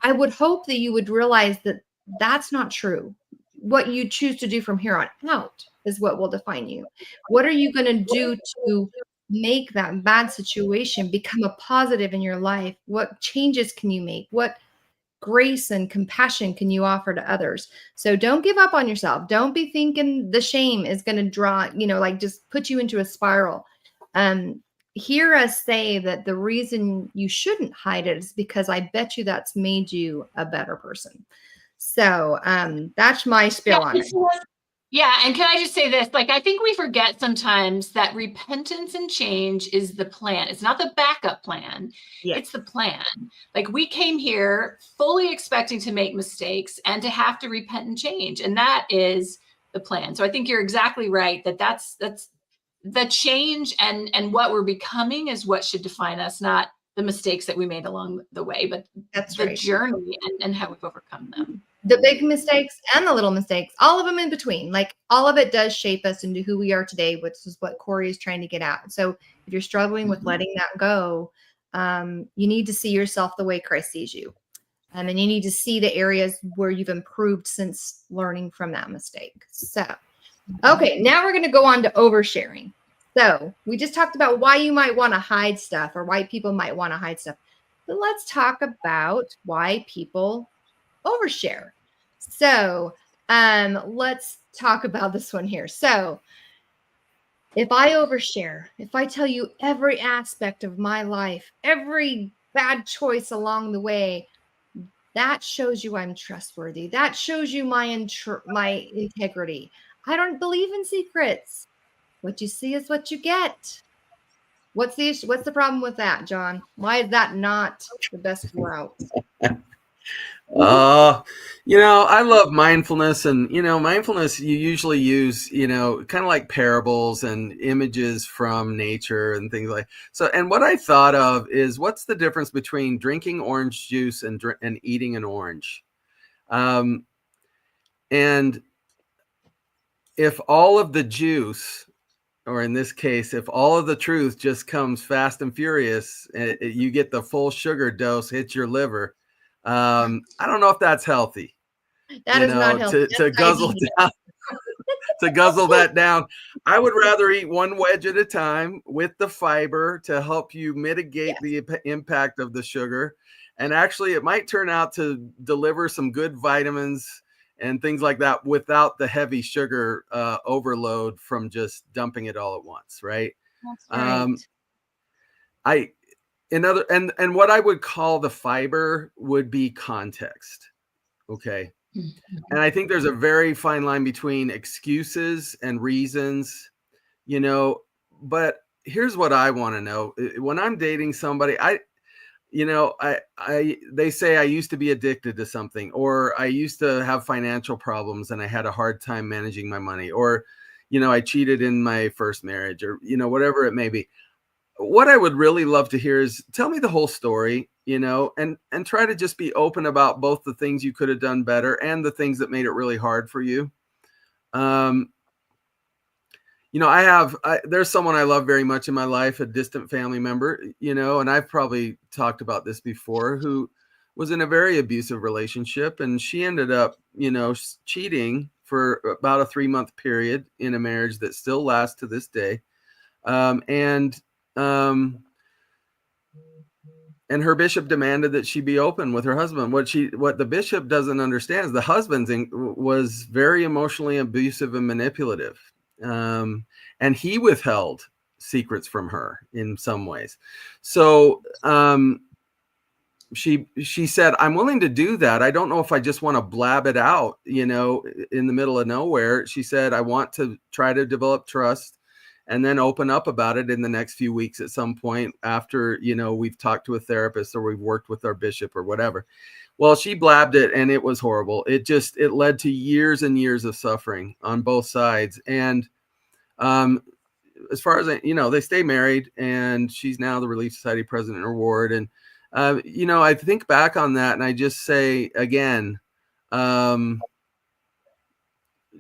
S1: I would hope that you would realize that that's not true. What you choose to do from here on out is what will define you. What are you going to do to make that bad situation become a positive in your life? What changes can you make? What grace and compassion can you offer to others? So don't give up on yourself. Don't be thinking the shame is going to draw, just put you into a spiral. Hear us say that the reason you shouldn't hide it is because I bet you that's made you a better person. So that's my spiel on it.
S2: Yeah. And can I just say this? Like, I think we forget sometimes that repentance and change is the plan. It's not the backup plan. Yeah. It's the plan. Like, we came here fully expecting to make mistakes and to have to repent and change. And that is the plan. So I think you're exactly right that that's the change and what we're becoming is what should define us, not the mistakes that we made along the way, but
S1: That's
S2: the
S1: right.
S2: journey and how we've overcome them.
S1: The big mistakes and the little mistakes, all of them in between, like all of it does shape us into who we are today, which is what Corey is trying to get at. So if you're struggling with letting that go, you need to see yourself the way Christ sees you. And you need to see the areas where you've improved since learning from that mistake. So, okay, now we're going to go on to oversharing. So we just talked about why you might want to hide stuff or why people might want to hide stuff. But let's talk about why people overshare. So let's talk about this one here. So if I overshare, if I tell you every aspect of my life, every bad choice along the way, that shows you I'm trustworthy. That shows you my integrity. I don't believe in secrets. What you see is what you get. What's the problem with that, John? Why is that not the best route?
S4: I love mindfulness, and mindfulness you usually use, kind of like parables and images from nature and things like so. And what I thought of is, what's the difference between drinking orange juice and eating an orange? And if all of the juice, or in this case, if all of the truth just comes fast and furious, you get the full sugar dose, hits your liver. I don't know if that's healthy.
S1: That is not healthy.
S4: To guzzle down, to guzzle that down. I would rather eat one wedge at a time with the fiber to help you mitigate the impact of the sugar. And actually, it might turn out to deliver some good vitamins and things like that without the heavy sugar overload from just dumping it all at once, right?
S1: That's right.
S4: And what I would call the fiber would be context. Okay. Mm-hmm. And I think there's a very fine line between excuses and reasons, but here's what I want to know. When I'm dating somebody, they say I used to be addicted to something, or I used to have financial problems and I had a hard time managing my money, or, I cheated in my first marriage, or, whatever it may be. What I would really love to hear is, tell me the whole story, and try to just be open about both the things you could have done better and the things that made it really hard for you. There's someone I love very much in my life, a distant family member, and I've probably talked about this before, who was in a very abusive relationship, and she ended up, cheating for about a 3-month period in a marriage that still lasts to this day. And her bishop demanded that she be open with her husband. What the bishop doesn't understand is the husband was very emotionally abusive and manipulative. And he withheld secrets from her in some ways. So she said, I'm willing to do that. I don't know if I just want to blab it out, in the middle of nowhere. She said, I want to try to develop trust and then open up about it in the next few weeks at some point after, we've talked to a therapist or we've worked with our bishop or whatever. Well, she blabbed it and it was horrible. It led to years and years of suffering on both sides. And as far as they stay married, and she's now the Relief Society president or ward. And, I think back on that and I just say again,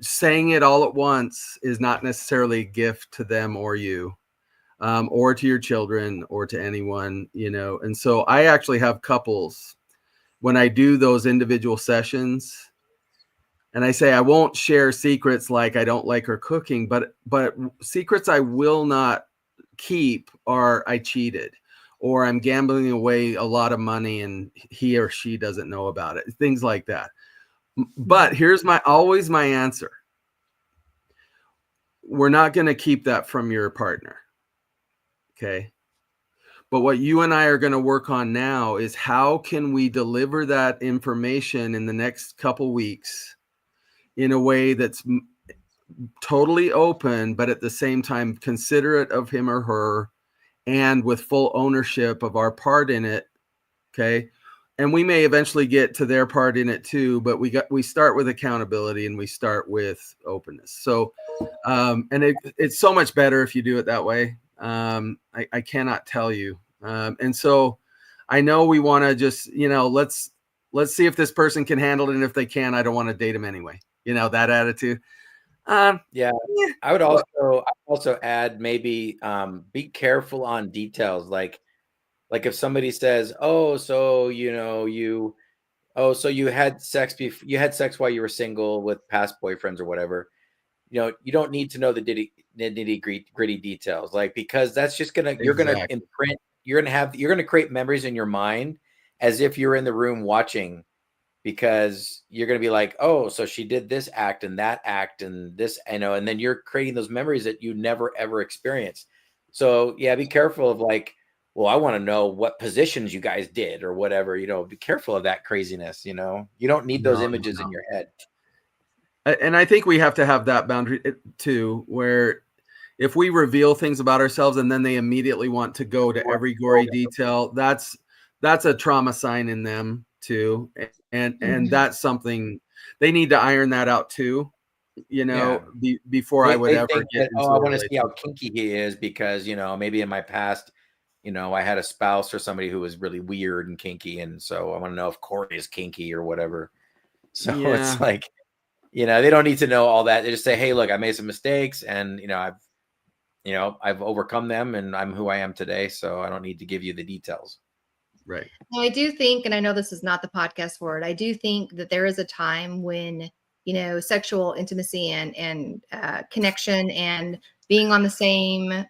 S4: saying it all at once is not necessarily a gift to them or you, or to your children or to anyone, And so I actually have couples when I do those individual sessions, and I say, I won't share secrets like I don't like her cooking, but secrets I will not keep are I cheated, or I'm gambling away a lot of money and he or she doesn't know about it. Things like that. But here's always my answer. We're not going to keep that from your partner. Okay. But what you and I are going to work on now is, how can we deliver that information in the next couple weeks in a way that's totally open, but at the same time considerate of him or her, and with full ownership of our part in it. Okay. we may eventually get to their part in it too, but we start with accountability and we start with openness. So, and it's so much better if you do it that way. I cannot tell you. And so I know we want to just, let's see if this person can handle it. And if they can, I don't want to date them anyway. That attitude.
S3: Yeah. I would also add maybe be careful on details. Like if somebody says, oh, so you had sex before, you had sex while you were single with past boyfriends or whatever, you don't need to know the nitty gritty details, like, because that's just you're gonna imprint, you're gonna create memories in your mind as if you're in the room watching, because you're gonna be like, oh, so she did this act and that act and this, and then you're creating those memories that you never ever experienced. So yeah, be careful of like, well, I want to know what positions you guys did or whatever, be careful of that craziness. You don't need those images in your head.
S4: And I think we have to have that boundary too, where if we reveal things about ourselves and then they immediately want to go to every gory detail, that's a trauma sign in them too. And that's something they need to iron that out too, before I would ever get into
S3: I want to see how kinky he is because, maybe in my past, I had a spouse or somebody who was really weird and kinky. And so I want to know if Corey is kinky or whatever. So it's like, they don't need to know all that. They just say, hey, look, I made some mistakes and, I've overcome them and I'm who I am today. So I don't need to give you the details.
S4: Right.
S1: Now, I do think, and I know this is not the podcast for it, I do think that there is a time when, sexual intimacy and connection and being on the same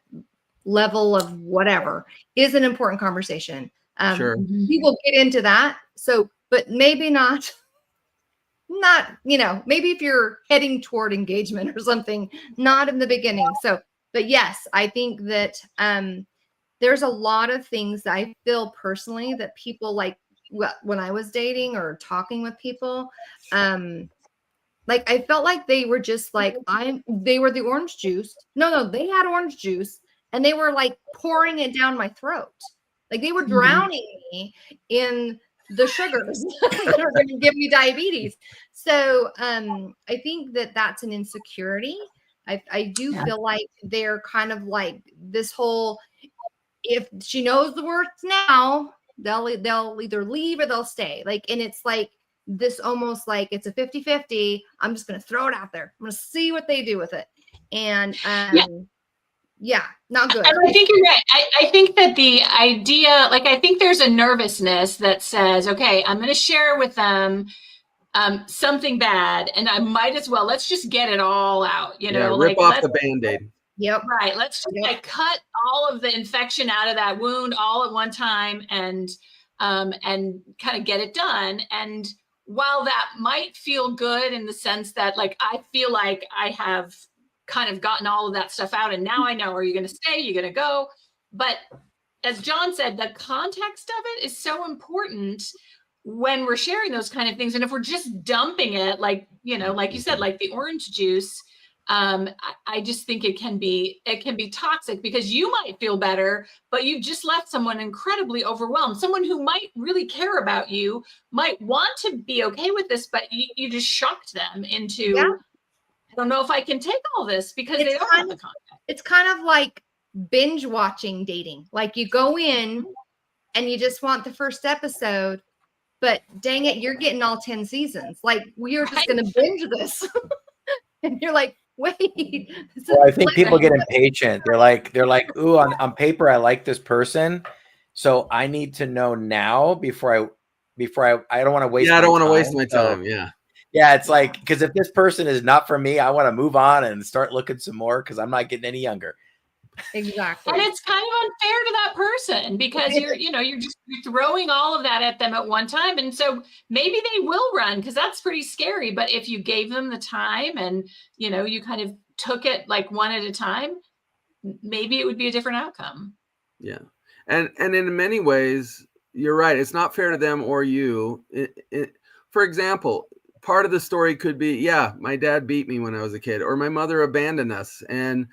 S1: level of whatever is an important conversation.
S4: Sure.
S1: We will get into that. So, but maybe not, maybe if you're heading toward engagement or something, not in the beginning. So, but yes, I think that there's a lot of things that I feel personally that people like when I was dating or talking with people, like I felt like they were just like, they were the orange juice. No, they had orange juice and they were like pouring it down my throat. Like they were drowning me in the sugars that are going to give me diabetes. So I think that that's an insecurity. I do feel like they're kind of like this whole, if she knows the words now, they'll either leave or they'll stay. Like, and it's like this almost like it's a 50-50. I'm just going to throw it out there. I'm going to see what they do with it. And not good.
S2: I think you're right. I think that the idea, like, I think there's a nervousness that says, okay, I'm going to share with them something bad, and I might as well, let's just get it all out,
S4: rip off the Band-Aid.
S1: Yep.
S2: Right. Let's just like cut all of the infection out of that wound all at one time and kind of get it done. And while that might feel good in the sense that like, I feel like I have kind of gotten all of that stuff out and now I know, are you going to stay? You're going to go. But as John said, the context of it is so important when we're sharing those kind of things. And if we're just dumping it, like, like you said, like the orange juice, I just think it can be toxic because you might feel better, but you've just left someone incredibly overwhelmed. Someone who might really care about you might want to be okay with this, but you just shocked them into, I don't know if I can take all this because they don't have the context.
S1: It's kind of like binge watching dating. Like you go in and you just want the first episode, but dang it, you're getting all 10 seasons. Like we are just going to binge this. And you're like, wait.
S3: Well, I think people get impatient. They're like, ooh, on paper, I like this person. So I need to know now before I don't want to waste my time.
S4: I don't want to waste my time.
S3: Yeah. It's like, because if this person is not for me, I want to move on and start looking some more because I'm not getting any younger.
S1: Exactly.
S2: And it's kind of unfair to that person because you're throwing all of that at them at one time. And so maybe they will run because that's pretty scary. But if you gave them the time and, you kind of took it like one at a time, maybe it would be a different outcome.
S4: Yeah. And in many ways, you're right. It's not fair to them or you. For example, part of the story could be, my dad beat me when I was a kid or my mother abandoned us. And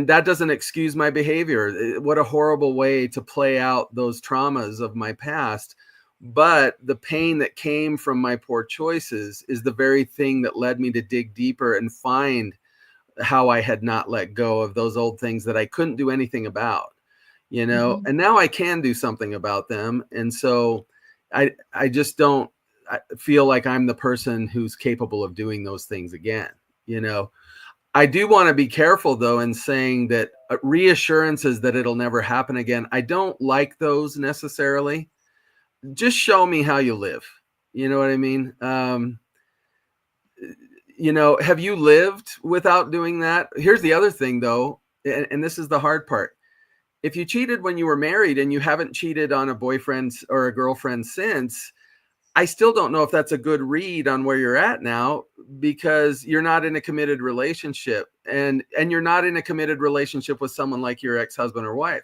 S4: that doesn't excuse my behavior. What a horrible way to play out those traumas of my past. but the pain that came from my poor choices is the very thing that led me to dig deeper and find how I had not let go of those old things that I couldn't do anything about, you know, and now I can do something about them. And so I just don't feel like I'm the person who's capable of doing those things again. You know, I do want to be careful though in saying that reassurances that it'll never happen again, I don't like those necessarily. Just show me how you live. You know what I mean? You know, have you lived without doing that? Here's the other thing though, and this is the hard part. If you cheated when you were married and you haven't cheated on a boyfriend or a girlfriend since, I still don't know if that's a good read on where you're at now, because you're not in a committed relationship, and you're not in a committed relationship with someone like your ex-husband or wife.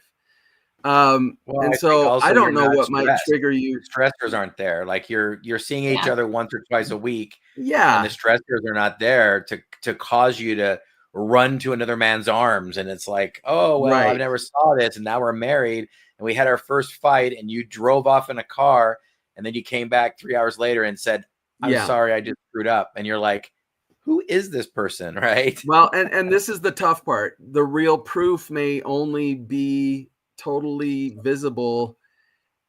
S4: And so I don't know what might trigger you.
S3: Stressors aren't there. Like you're seeing each other once or twice a week.
S4: Yeah.
S3: And the stressors are not there to cause you to run to another man's arms. And it's like, oh, well, I never saw this. And now we're married and we had our first fight and you drove off in a car. And then you came back 3 hours later and said, I'm sorry, I just screwed up. And you're like, who is this person? Right.
S4: Well, and this is the tough part. The real proof may only be totally visible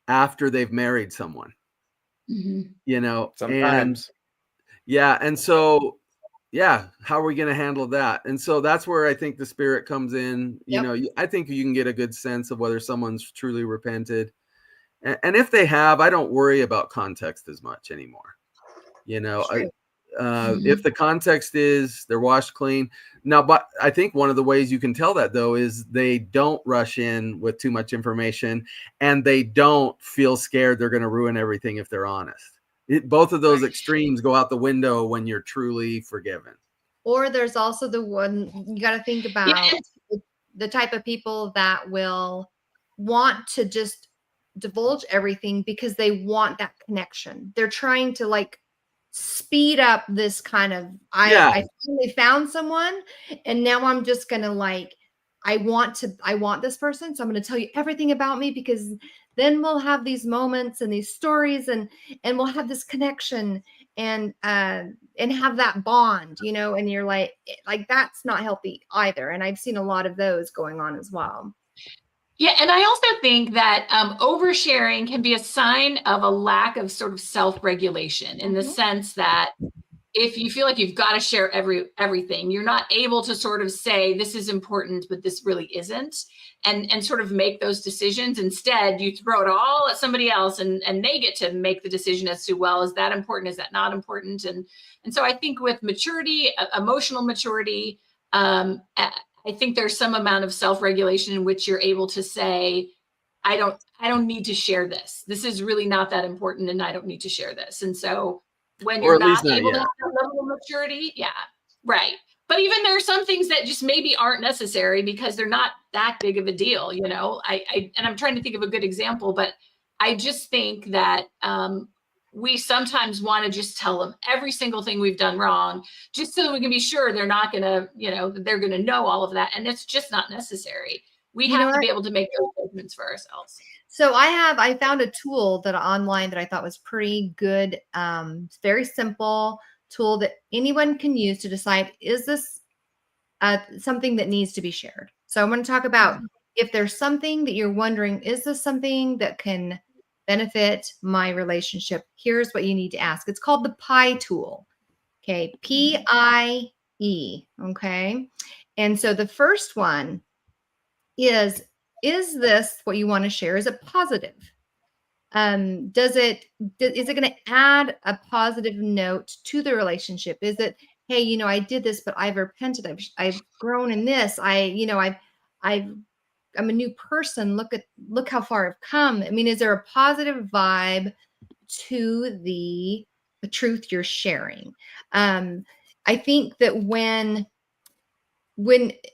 S4: after they've married someone, you know,
S3: sometimes.
S4: And so, how are we going to handle that? And so that's where I think the Spirit comes in. You know, I think you can get a good sense of whether someone's truly repented. And if they have, I don't worry about context as much anymore. You know, if the context is they're washed clean. Now, but I think one of the ways you can tell that, though, is they don't rush in with too much information and they don't feel scared they're going to ruin everything if they're honest. Both of those extremes go out the window when you're truly forgiven.
S1: Or there's also the one you got to think about, the type of people that will want to just divulge everything because they want that connection. They're trying to like speed up this kind of, I finally found someone and now I'm just going to like, I want this person. So I'm going to tell you everything about me because then we'll have these moments and these stories and we'll have this connection and have that bond, you know, and you're like that's not healthy either. And I've seen a lot of those going on as well.
S2: Yeah. And I also think that oversharing can be a sign of a lack of sort of self-regulation in the sense that if you feel like you've got to share everything, you're not able to sort of say, this is important, but this really isn't, and sort of make those decisions. Instead, you throw it all at somebody else and they get to make the decision as to, well, is that important? Is that not important? And so I think with maturity, emotional maturity, I think there's some amount of self-regulation in which you're able to say, I don't need to share this. This is really not that important and I don't need to share this. And so when you're not able to have that level of maturity, right. But even there are some things that just maybe aren't necessary because they're not that big of a deal, you know. And I'm trying to think of a good example, but I just think that we sometimes want to just tell them every single thing we've done wrong, just so that we can be sure they're not going to, you know, they're going to know all of that. And it's just not necessary. We have to be able to make those judgments for ourselves.
S1: So I found a tool that online that I thought was pretty good. It's very simple tool that anyone can use to decide, is this something that needs to be shared? So I'm going to talk about if there's something that you're wondering, is this something that can benefit my relationship? Here's what you need to ask. It's called the PIE tool. Okay. PIE. Okay. And so the first one is this what you want to share? Is it positive? Is it going to add a positive note to the relationship? Is it, hey, you know, I did this, but I've repented. I've grown in this. I'm a new person. Look how far I've come. I mean, is there a positive vibe to the truth you're sharing? I think that when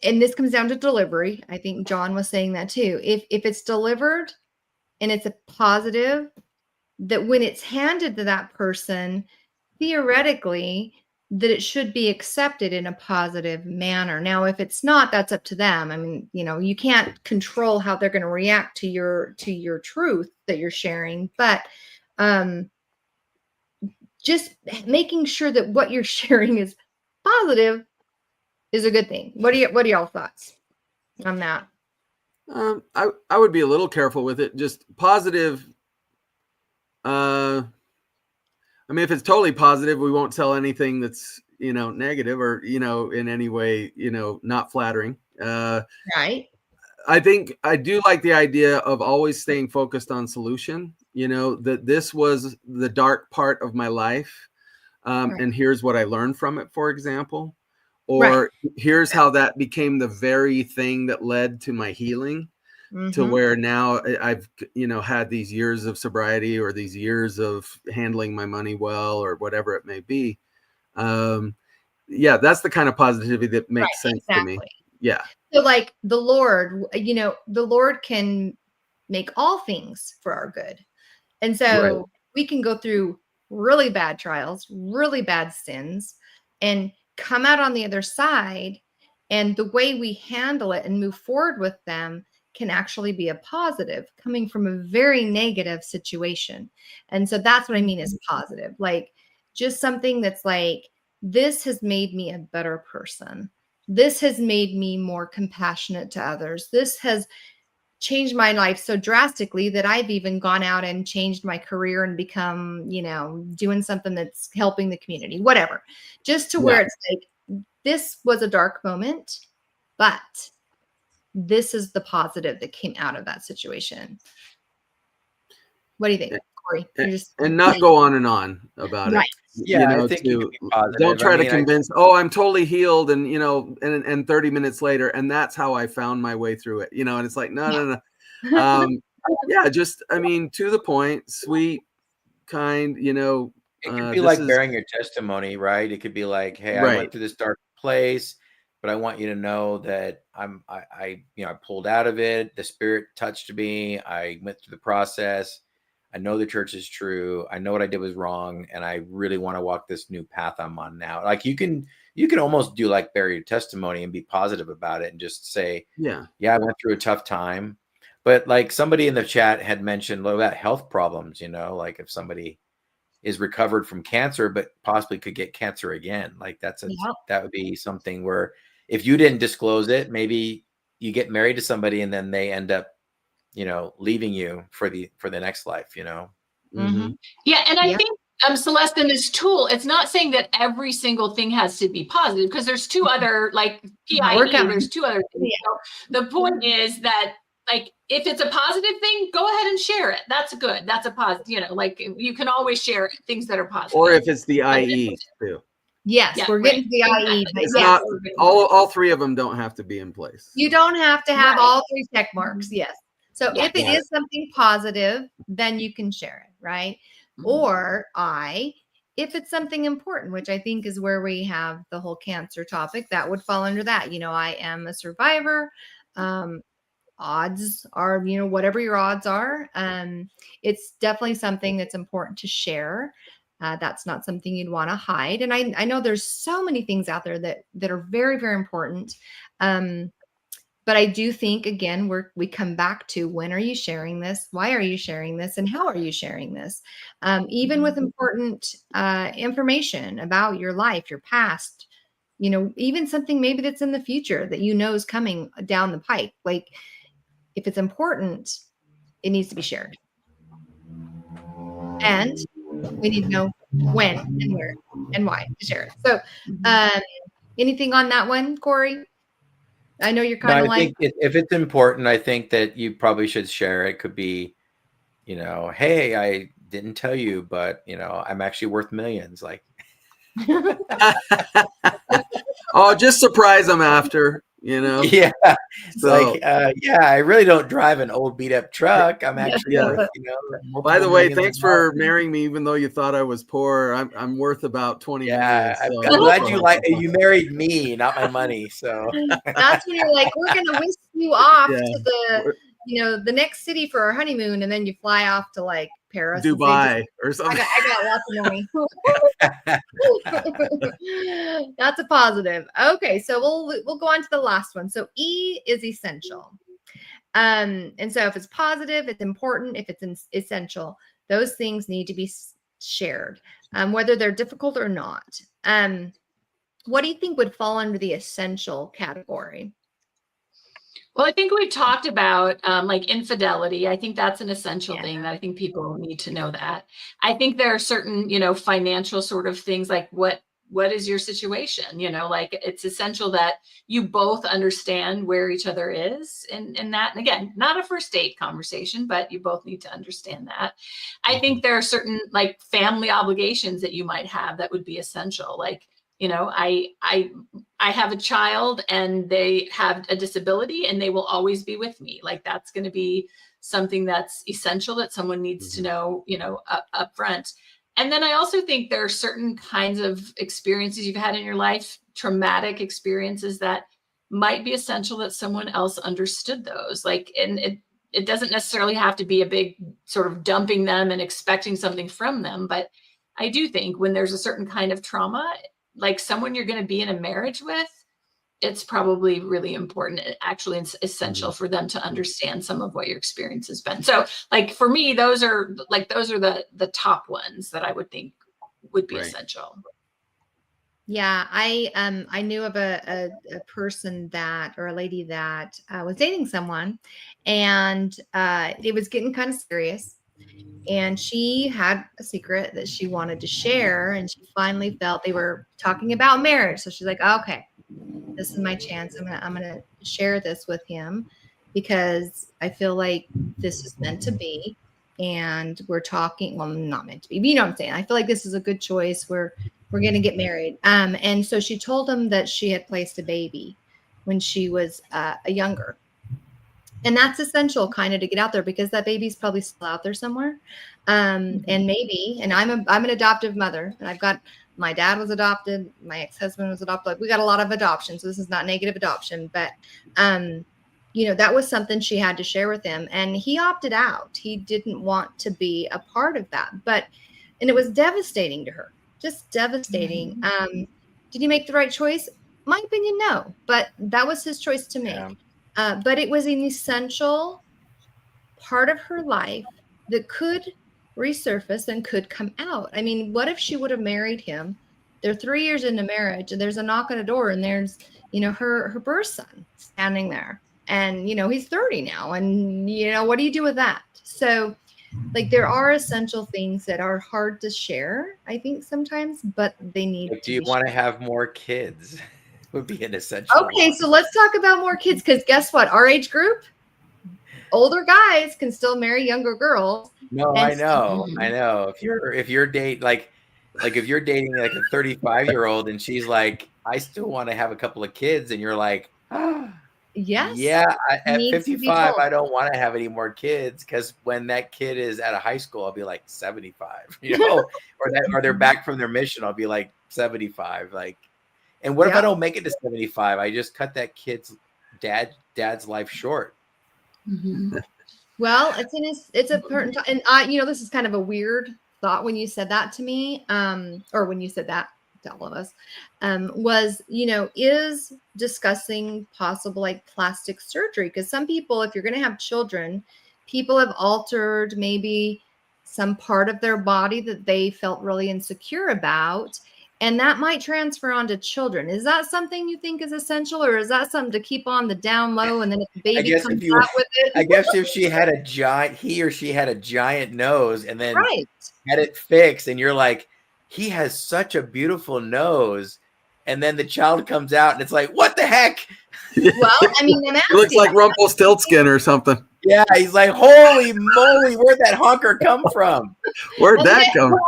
S1: and this comes down to delivery. I think John was saying that too. If it's delivered and it's a positive, that when it's handed to that person, theoretically, that it should be accepted in a positive manner. Now, if it's not, that's up to them. I mean, you know, you can't control how they're going to react to your truth that you're sharing. But just making sure that what you're sharing is positive is a good thing. What are y'all thoughts on that?
S4: I would be a little careful with it. Just positive. I mean, if it's totally positive, we won't tell anything that's, negative or, in any way, not flattering.
S1: Right.
S4: I think I do like the idea of always staying focused on solution, that this was the dark part of my life.
S1: Right.
S4: And here's what I learned from it, for example, or here's how that became the very thing that led to my healing. To where now I've, had these years of sobriety or these years of handling my money well, or whatever it may be. Yeah, that's the kind of positivity that makes sense to me. Yeah.
S1: So like the Lord, the Lord can make all things for our good. And so we can go through really bad trials, really bad sins, and come out on the other side. And the way we handle it and move forward with them can actually be a positive coming from a very negative situation. And so that's what I mean is positive, like just something that's like, this has made me a better person. This has made me more compassionate to others. This has changed my life so drastically that I've even gone out and changed my career and become, doing something that's helping the community, whatever, just to where it's like, this was a dark moment, but this is the positive that came out of that situation. What do you think, Corey?
S4: And not go on and on about it.
S3: Yeah, I think you can be positive.
S4: Don't try to convince, I'm totally healed. And, and 30 minutes later, and that's how I found my way through it, and it's like, no. Yeah, just, to the point, sweet, kind,
S3: it could be like bearing your testimony, right? It could be like, hey, I went through this dark place, but I want you to know that I pulled out of it. The Spirit touched me. I went through the process. I know the church is true. I know what I did was wrong. And I really want to walk this new path I'm on now. Like you can almost do like bury your testimony and be positive about it and just say, yeah, I went through a tough time. But like somebody in the chat had mentioned about health problems, like if somebody is recovered from cancer, but possibly could get cancer again. Like that would be something where if you didn't disclose it, maybe you get married to somebody and then they end up, leaving you for the next life,
S2: Yeah. And I think Celeste, in this tool, it's not saying that every single thing has to be positive, because there's two other like PIE, there's two other things. So the point is that like, if it's a positive thing, go ahead and share it. That's good. That's a positive, like you can always share things that are positive.
S4: Or if it's the IE too.
S1: Yes, we're getting to the IE. But
S4: it's not, all three of them don't have to be in place.
S1: You don't have to have all three check marks. Yes. So if it is something positive, then you can share it, right? Or if it's something important, which I think is where we have the whole cancer topic, that would fall under that. I am a survivor. Odds are, whatever your odds are. It's definitely something that's important to share. That's not something you'd want to hide. And I know there's so many things out there that are very, very important. But I do think, again, we come back to, when are you sharing this? Why are you sharing this? And how are you sharing this? Even with important information about your life, your past, even something maybe that's in the future that is coming down the pipe. Like, if it's important, it needs to be shared. And we need to know when and where and why to share it. So anything on that one, Corey? I know you're kind of like,
S3: if it's important, I think that you probably should share. It could be, hey, I didn't tell you, but I'm actually worth millions. Like,
S4: just surprise them after,
S3: Yeah. So, like, I really don't drive an old beat up truck. I'm actually worth,
S4: by the way, thanks for marrying me, even though you thought I was poor. I'm worth about 20 million.
S3: So. I'm glad you married me, not my money. So
S1: that's when you're like, we're gonna whisk you off to the next city for our honeymoon, and then you fly off to like Paris,
S4: Dubai, or something.
S1: I got lots of money. That's a positive. Okay, so we'll go on to the last one. So E is essential. And so if it's positive, it's important. If it's essential, Those things need to be shared, whether they're difficult or not. What do you think would fall under the essential category?
S2: Well, I think we've talked about like infidelity. I think that's an essential thing that I think people need to know that. I think there are certain, financial sort of things like what is your situation? Like it's essential that you both understand where each other is in that. And again, not a first date conversation, but you both need to understand that. I think there are certain like family obligations that you might have that would be essential. Like, I have a child and they have a disability and they will always be with me. Like that's going to be something that's essential that someone needs to know, up front. And then I also think there are certain kinds of experiences you've had in your life, traumatic experiences that might be essential that someone else understood those. Like, and it doesn't necessarily have to be a big sort of dumping them and expecting something from them. But I do think when there's a certain kind of trauma, like someone you're going to be in a marriage with, it's probably really important, actually essential for them to understand some of what your experience has been. So like for me, those are the top ones that I would think would be essential.
S1: Yeah, I knew of a person or a lady that was dating someone, and it was getting kind of serious. And she had a secret that she wanted to share, and she finally felt they were talking about marriage. So she's like, okay, this is my chance. I'm gonna share this with him because I feel like this is meant to be. And we're talking, well, not meant to be, but you know what I'm saying? I feel like this is a good choice. We're going to get married. And so she told him that she had placed a baby when she was younger. And that's essential kind of to get out there because that baby's probably still out there somewhere. And maybe, and I'm an adoptive mother, and I've got, my dad was adopted. My ex-husband was adopted. We got a lot of adoptions. So this is not negative adoption, but, that was something she had to share with him, and he opted out. He didn't want to be a part of that, and it was devastating to her, just devastating. Did he make the right choice? My opinion, no, but that was his choice to make. Yeah. But it was an essential part of her life that could resurface and could come out. I mean, what if she would have married him? They're 3 years into marriage, and there's a knock on the door, and there's, her birth son standing there. And, he's 30 now. And, what do you do with that? So, like, there are essential things that are hard to share, I think, sometimes, but they need to.
S3: Do you want to have more kids? Would be an essential.
S1: Okay, so let's talk about more kids, because guess what? Our age group, older guys can still marry younger girls.
S3: No, I know. If you're dating like if you're dating like a 35-year-old and she's like, I still want to have a couple of kids, and you're like,
S1: yes.
S3: Yeah, at 55, I don't want to have any more kids, because when that kid is out of high school, I'll be like 75, or they're back from their mission, I'll be like 75. Like, and what if I don't make it to 75? I just cut that kid's dad's life short.
S1: Well, it's a important, and this is kind of a weird thought when you said that to me, or when you said that to all of us, was, is discussing possible like plastic surgery. Because some people, if you're going to have children, people have altered maybe some part of their body that they felt really insecure about, and that might transfer onto children. Is that something you think is essential, or is that something to keep on the down low, and then if the baby comes out with it?
S3: I guess if he or she had a giant nose and then had it fixed, and you're like, he has such a beautiful nose, and then the child comes out and it's like, what the heck?
S1: Well, I mean,
S4: it looks like Rumpelstiltskin or something.
S3: Yeah, he's like, holy moly, where'd that honker come from?
S4: Where'd that come from?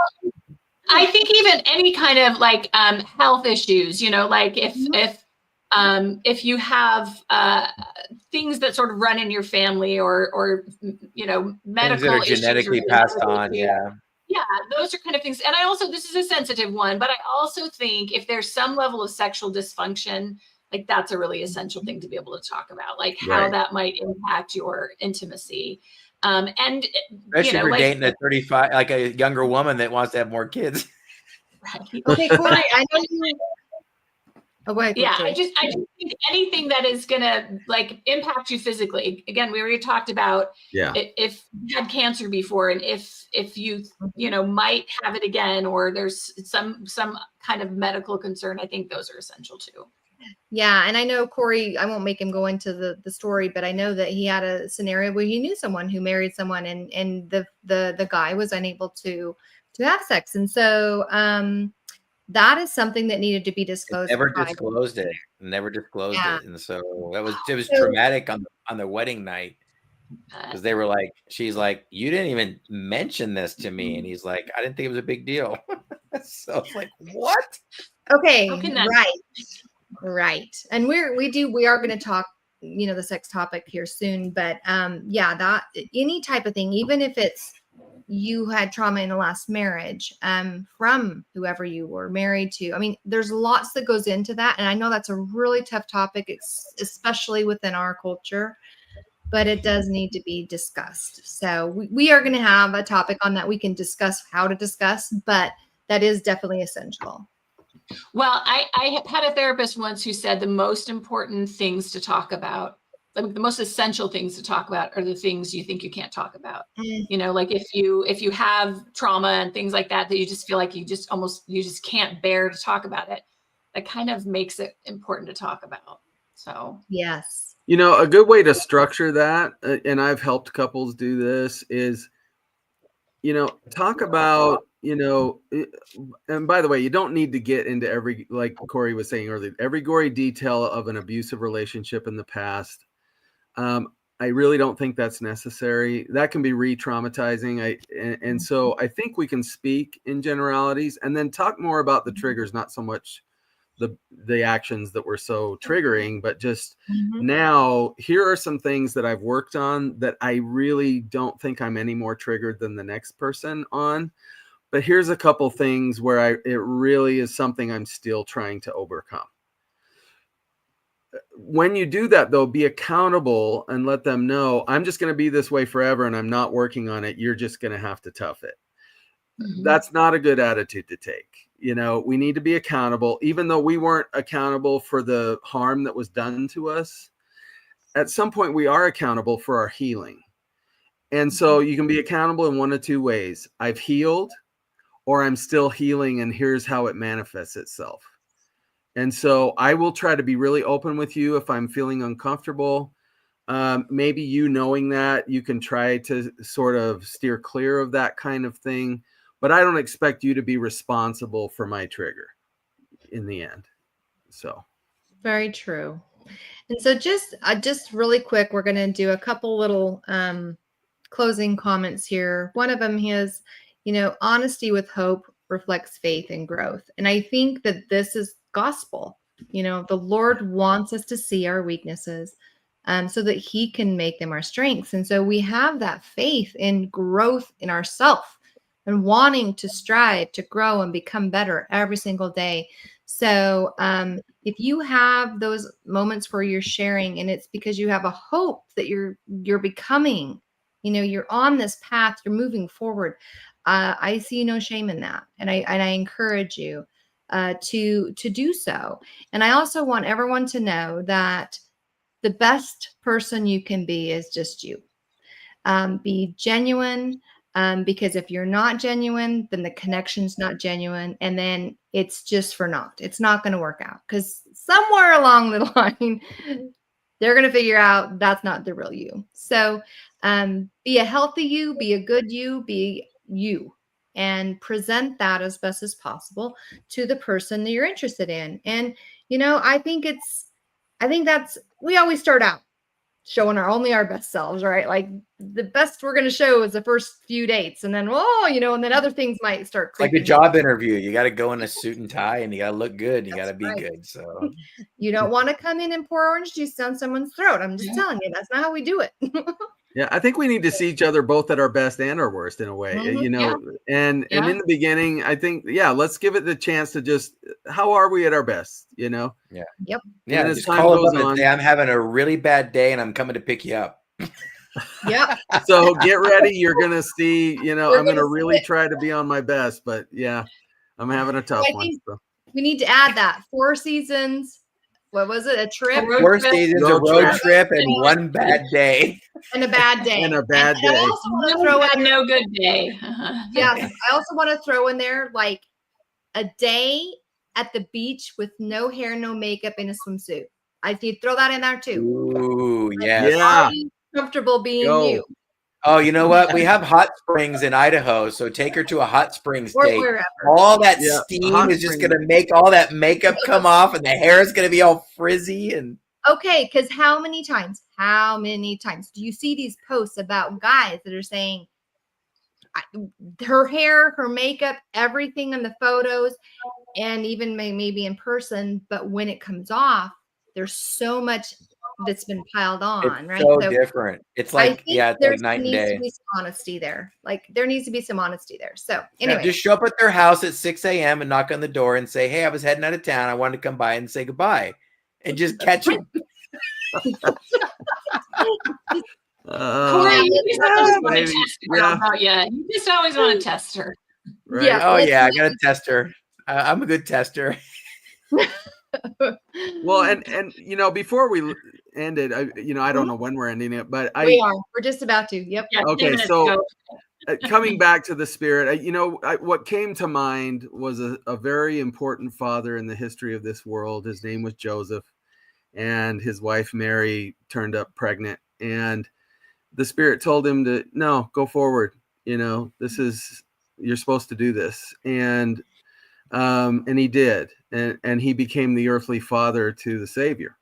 S2: I think even any kind of like health issues, like if you have things that sort of run in your family, or medical
S3: things that are genetically passed on,
S2: Yeah, those are kind of things. And I also, this is a sensitive one, but I also think if there's some level of sexual dysfunction, like that's a really essential thing to be able to talk about, like how that might impact your intimacy. And
S3: especially if you're dating a 35, like a younger woman that wants to have more kids.
S1: Right. Okay, cool. I know Oh, go ahead,
S2: Yeah,
S1: Joy.
S2: I just think anything that is gonna like impact you physically. Again, we already talked about
S4: Yeah.
S2: if you had cancer before, and if you might have it again, or there's some kind of medical concern. I think those are essential too.
S1: Yeah, and I know Corey, I won't make him go into the story, but I know that he had a scenario where he knew someone who married someone, and the guy was unable to have sex. And so that is something that needed to be disclosed.
S3: Never disclosed it. Never disclosed
S1: Yeah.
S3: it. And so it was
S1: So-
S3: traumatic on the wedding night. Because they were like, she's like, you didn't even mention this to me. And he's like, I didn't think it was a big deal. So it's like, what?
S1: Okay,
S2: How can that-
S1: right. And we are going to talk, the sex topic here soon, but yeah, that any type of thing, even if it's you had trauma in the last marriage from whoever you were married to. I mean, there's lots that goes into that. And I know that's a really tough topic, especially within our culture, but it does need to be discussed. So we are going to have a topic on that. We can discuss how to discuss, but that is definitely essential.
S2: Well, I had a therapist once who said the most important things to talk about, like the most essential things to talk about, are the things you think you can't talk about. Like if you have trauma and things like that you just feel like you just can't bear to talk about it, that kind of makes it important to talk about. So
S1: Yes.
S4: A good way to structure that, and I've helped couples do this, is, talk about, and by the way, you don't need to get into every, like Corey was saying earlier, every gory detail of an abusive relationship in the past. I really don't think that's necessary. That can be re-traumatizing. And so I think we can speak in generalities and then talk more about the triggers, not so much the actions that were so triggering, but just now, here are some things that I've worked on that I really don't think I'm any more triggered than the next person on. But here's a couple things where it really is something I'm still trying to overcome. When you do that, though, be accountable and let them know, I'm just going to be this way forever and I'm not working on it. You're just going to have to tough it. That's not a good attitude to take. We need to be accountable, even though we weren't accountable for the harm that was done to us. At some point, we are accountable for our healing. And so you can be accountable in one of two ways. I've healed, or I'm still healing, and here's how it manifests itself. And so I will try to be really open with you if I'm feeling uncomfortable. Maybe knowing that, you can try to sort of steer clear of that kind of thing. But I don't expect you to be responsible for my trigger in the end. So
S1: very true. And so just really quick, we're going to do a couple little closing comments here. One of them is, honesty with hope reflects faith and growth. And I think that this is gospel. The Lord wants us to see our weaknesses so that he can make them our strengths. And so we have that faith in growth in ourselves and wanting to strive to grow and become better every single day. So if you have those moments where you're sharing and it's because you have a hope that you're becoming, you're on this path, you're moving forward, I see no shame in that. And I encourage you to do so. And I also want everyone to know that the best person you can be is just you. Be genuine. Because if you're not genuine, then the connection's not genuine. And then it's just for naught. It's not going to work out because somewhere along the line, they're going to figure out that's not the real you. So be a healthy you, be a good you, be you, and present that as best as possible to the person that you're interested in. And, I think we always start out showing only our best selves, right? Like the best we're going to show is the first few dates. And then, and then other things might start creeping.
S3: Like a job interview. You got to go in a suit and tie and you got to look good. You got to be good. So
S1: you don't want to come in and pour orange juice down someone's throat. I'm just telling you, that's not how we do it.
S4: Yeah, I think we need to see each other both at our best and our worst in a way, and in the beginning, I think, let's give it the chance to just, how are we at our best,
S3: Yeah.
S1: Yep.
S3: Yeah.
S4: And as
S3: Just
S4: time
S3: call
S4: goes
S3: them
S4: on,
S3: and say, I'm having a really bad day and I'm coming to pick you up.
S1: Yep.
S4: So get ready. You're going to see, I'm going to really try to be on my best, but I'm having a tough one. So.
S1: We need to add that 4 seasons, what was it? A trip
S2: road
S3: Worst
S2: trip.
S3: days is a
S4: Road
S3: road
S4: trip.
S3: trip and one bad day.
S1: and a bad day.
S4: And a bad
S1: I
S4: day.
S1: also want to
S2: No
S1: throw
S2: bad,
S1: in,
S2: no good day. Uh-huh.
S1: yes, I also want to throw in there like a day at the beach with no hair, no makeup, in a swimsuit. I did throw that in there too.
S3: Ooh,
S1: Like,
S3: yes.
S4: Yeah.
S1: are you comfortable being
S4: Go.
S1: you
S3: Oh, you know what? We have hot springs in Idaho, so take her to a hot springs
S1: or
S3: date.
S1: wherever?
S3: All that
S4: Yeah,
S3: steam
S4: hot
S3: is just
S4: springs.
S3: going to make all that makeup come off, and the hair is going to be all frizzy. And
S1: Okay, because how many times do you see these posts about guys that are saying her hair, her makeup, everything in the photos, and even maybe in person, but when it comes off, there's so much that's been piled on,
S3: it's
S1: right?
S3: so
S1: So
S3: different. It's
S1: I
S3: like,
S1: think
S3: yeah, it's
S1: there
S3: like night and
S1: needs to
S3: day.
S1: be some honesty there. Like there needs to be some honesty there. So
S3: Yeah,
S1: anyway,
S3: just show up at their house at 6 a.m. and knock on the door and say, "Hey, I was heading out of town. I wanted to come by and say goodbye," and just catch them.
S2: Corey, you just always want to
S4: maybe.
S2: test her
S4: Yeah.
S2: about you. You just always want to test her.
S4: Right.
S1: Yeah.
S3: Oh
S1: let's
S3: yeah, I
S1: not-
S3: got to test her. I'm a good tester.
S4: Well, and you know, before we end it, I don't know when we're ending it, but
S1: we are. We're just about to. Yep.
S2: Yeah, 10
S4: Okay,
S2: minutes
S4: so
S2: ago.
S4: Coming back to the spirit, what came to mind was a very important father in the history of this world. His name was Joseph, and his wife Mary turned up pregnant, and the spirit told him to go forward. You're supposed to do this, and he did, and he became the earthly father to the Savior,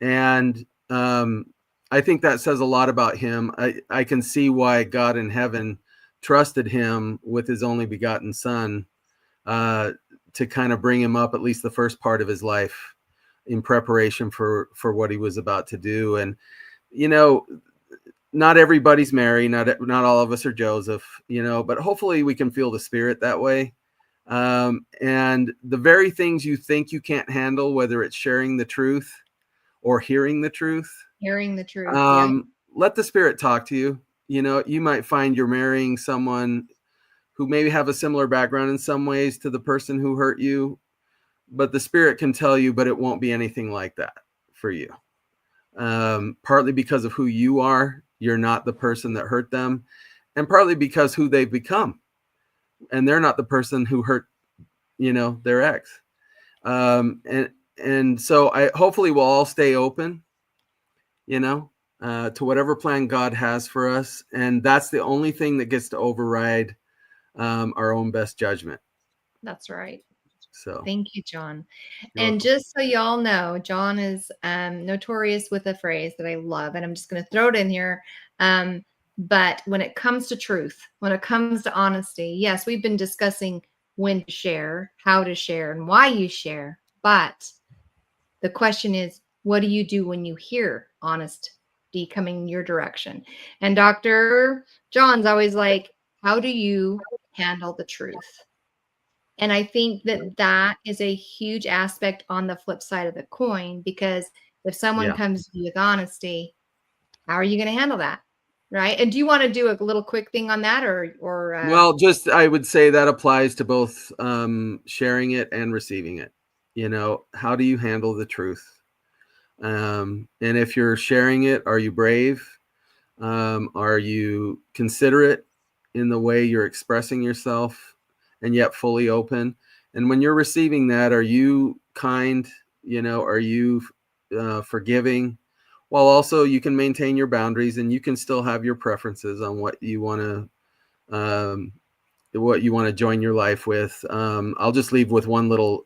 S4: and I think that says a lot about him. I can see why God in heaven trusted him with his only begotten son to kind of bring him up at least the first part of his life in preparation for what he was about to do. And not everybody's Mary, not all of us are Joseph, but hopefully we can feel the spirit that way. And the very things you think you can't handle, whether it's sharing the truth or hearing the truth,
S1: Hearing the truth. Yeah.
S4: let the spirit talk to you. You might find you're marrying someone who maybe have a similar background in some ways to the person who hurt you, but the spirit can tell you, but it won't be anything like that for you. Partly because of who you are, you're not the person that hurt them, and partly because who they've become, and they're not the person who hurt, their ex. And so hopefully we'll all stay open, to whatever plan God has for us. And that's the only thing that gets to override our own best judgment.
S1: That's right.
S4: So
S1: Thank you, John.
S4: You're
S1: And
S4: welcome.
S1: just so y'all know, John is notorious with a phrase that I love, and I'm just going to throw it in here. But when it comes to truth, when it comes to honesty, yes, we've been discussing when to share, how to share, and why you share. But the question is, what do you do when you hear honesty coming your direction? And Dr. John's always like, how do you handle the truth? And I think that is a huge aspect on the flip side of the coin, because if someone
S4: Yeah.
S1: comes to you with honesty, how are you going to handle that? Right. And do you want to do a little quick thing on that or
S4: Well, just I would say that applies to both sharing it and receiving it. How do you handle the truth? And if you're sharing it, are you brave? Are you considerate in the way you're expressing yourself and yet fully open? And when you're receiving that, are you kind? Are you forgiving? While also you can maintain your boundaries and you can still have your preferences on what you want to join your life with. I'll just leave with one little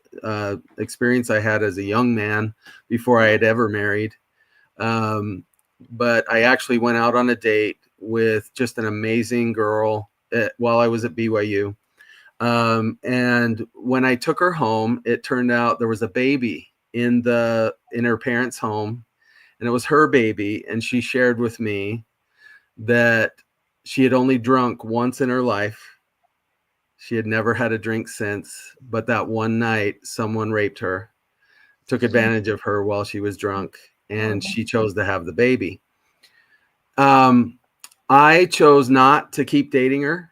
S4: experience I had as a young man before I had ever married. But I actually went out on a date with just an amazing girl while I was at BYU. And when I took her home, it turned out there was a baby in her parents' home, and it was her baby. And she shared with me that she had only drunk once in her life. She had never had a drink since, but that one night someone raped her, took advantage of her while she was drunk, and she chose to have the baby. I chose not to keep dating her.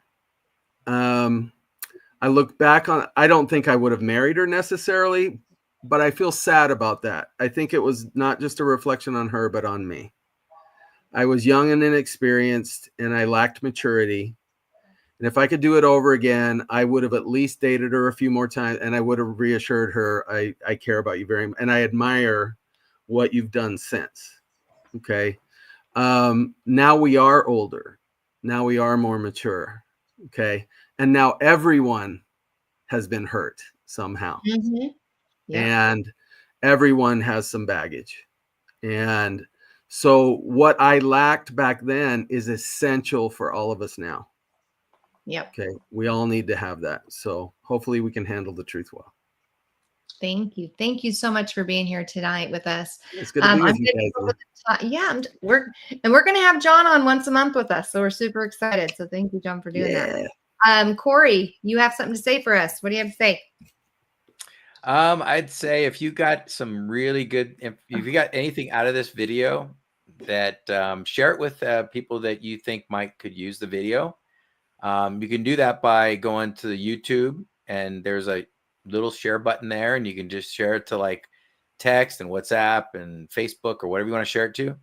S4: I look back on, I don't think I would have married her necessarily, but I feel sad about that. I think it was not just a reflection on her, but on me. I was young and inexperienced, and I lacked maturity. And if I could do it over again, I would have at least dated her a few more times, and I would have reassured her, I care about you very much, and I admire what you've done since. Okay. Now we are older. Now we are more mature. Okay. And now everyone has been hurt somehow.
S1: Mm-hmm. Yeah.
S4: And everyone has some baggage. And so what I lacked back then is essential for all of us now.
S1: Yep.
S4: Okay. We all need to have that. So hopefully we can handle the truth well.
S1: Thank you. Thank you so much for being here tonight with us.
S4: It's good to be with you guys.
S1: We're going to have John on once a month with us. So we're super excited. So thank you, John, for doing that. Corey, you have something to say for us. What do you have to say?
S3: I'd say if you got some really good, if you got anything out of this video, that share it with people that you think could use the video. You can do that by going to the YouTube, and there's a little share button there, and you can just share it to like text and WhatsApp and Facebook or whatever you want to share it to.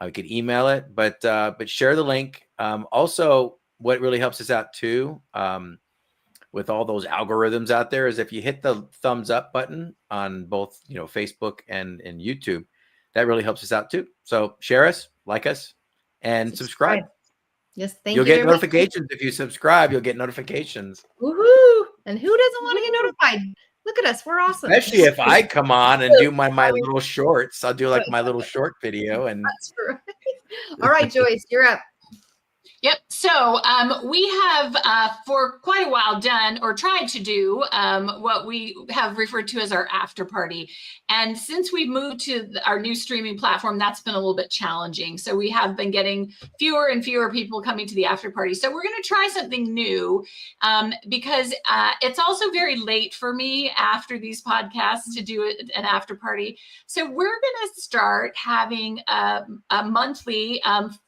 S3: You can email it, but share the link. Also, what really helps us out too, with all those algorithms out there, is if you hit the thumbs up button on both, Facebook and YouTube, that really helps us out too. So share us, like us, and subscribe.
S1: Yes, thank
S3: You'll
S1: you.
S3: get notifications. If you subscribe, you'll get notifications.
S1: Woohoo! And who doesn't want to get notified? Look at us. We're awesome.
S3: Especially if I come on and do my little shorts. I'll do like my little short video. And
S1: that's right. All right, Joyce, you're up.
S2: Yep. So we have for quite a while done or tried to do what we have referred to as our after party. And since we've moved to our new streaming platform, that's been a little bit challenging. So we have been getting fewer and fewer people coming to the after party. So we're going to try something new because it's also very late for me after these podcasts to do an after party. So we're going to start having a monthly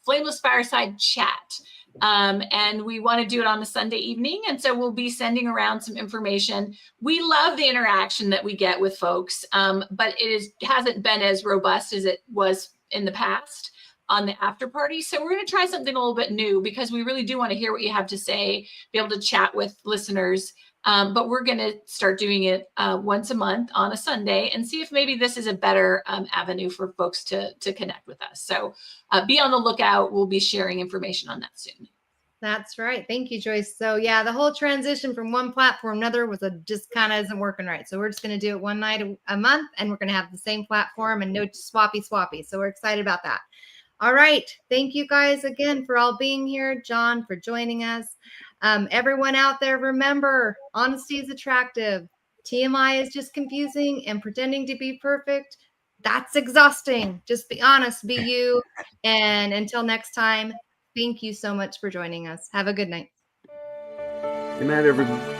S2: Flameless Fireside chat. And we want to do it on a Sunday evening. And so we'll be sending around some information. We love the interaction that we get with folks, but hasn't been as robust as it was in the past on the after party. So we're going to try something a little bit new because we really do want to hear what you have to say, be able to chat with listeners. But we're going to start doing it once a month on a Sunday and see if maybe this is a better avenue for folks to connect with us. So be on the lookout. We'll be sharing information on that soon.
S1: That's right. Thank you, Joyce. So yeah, the whole transition from one platform to another was just kind of isn't working right. So we're just going to do it one night a month, and we're going to have the same platform and no swappy. So we're excited about that. All right. Thank you guys again for all being here. John, for joining us. Everyone out there, remember, honesty is attractive. TMI is just confusing, and pretending to be perfect, that's exhausting. Just be honest, be you. And until next time, thank you so much for joining us. Have a good night.
S4: Good night, everyone.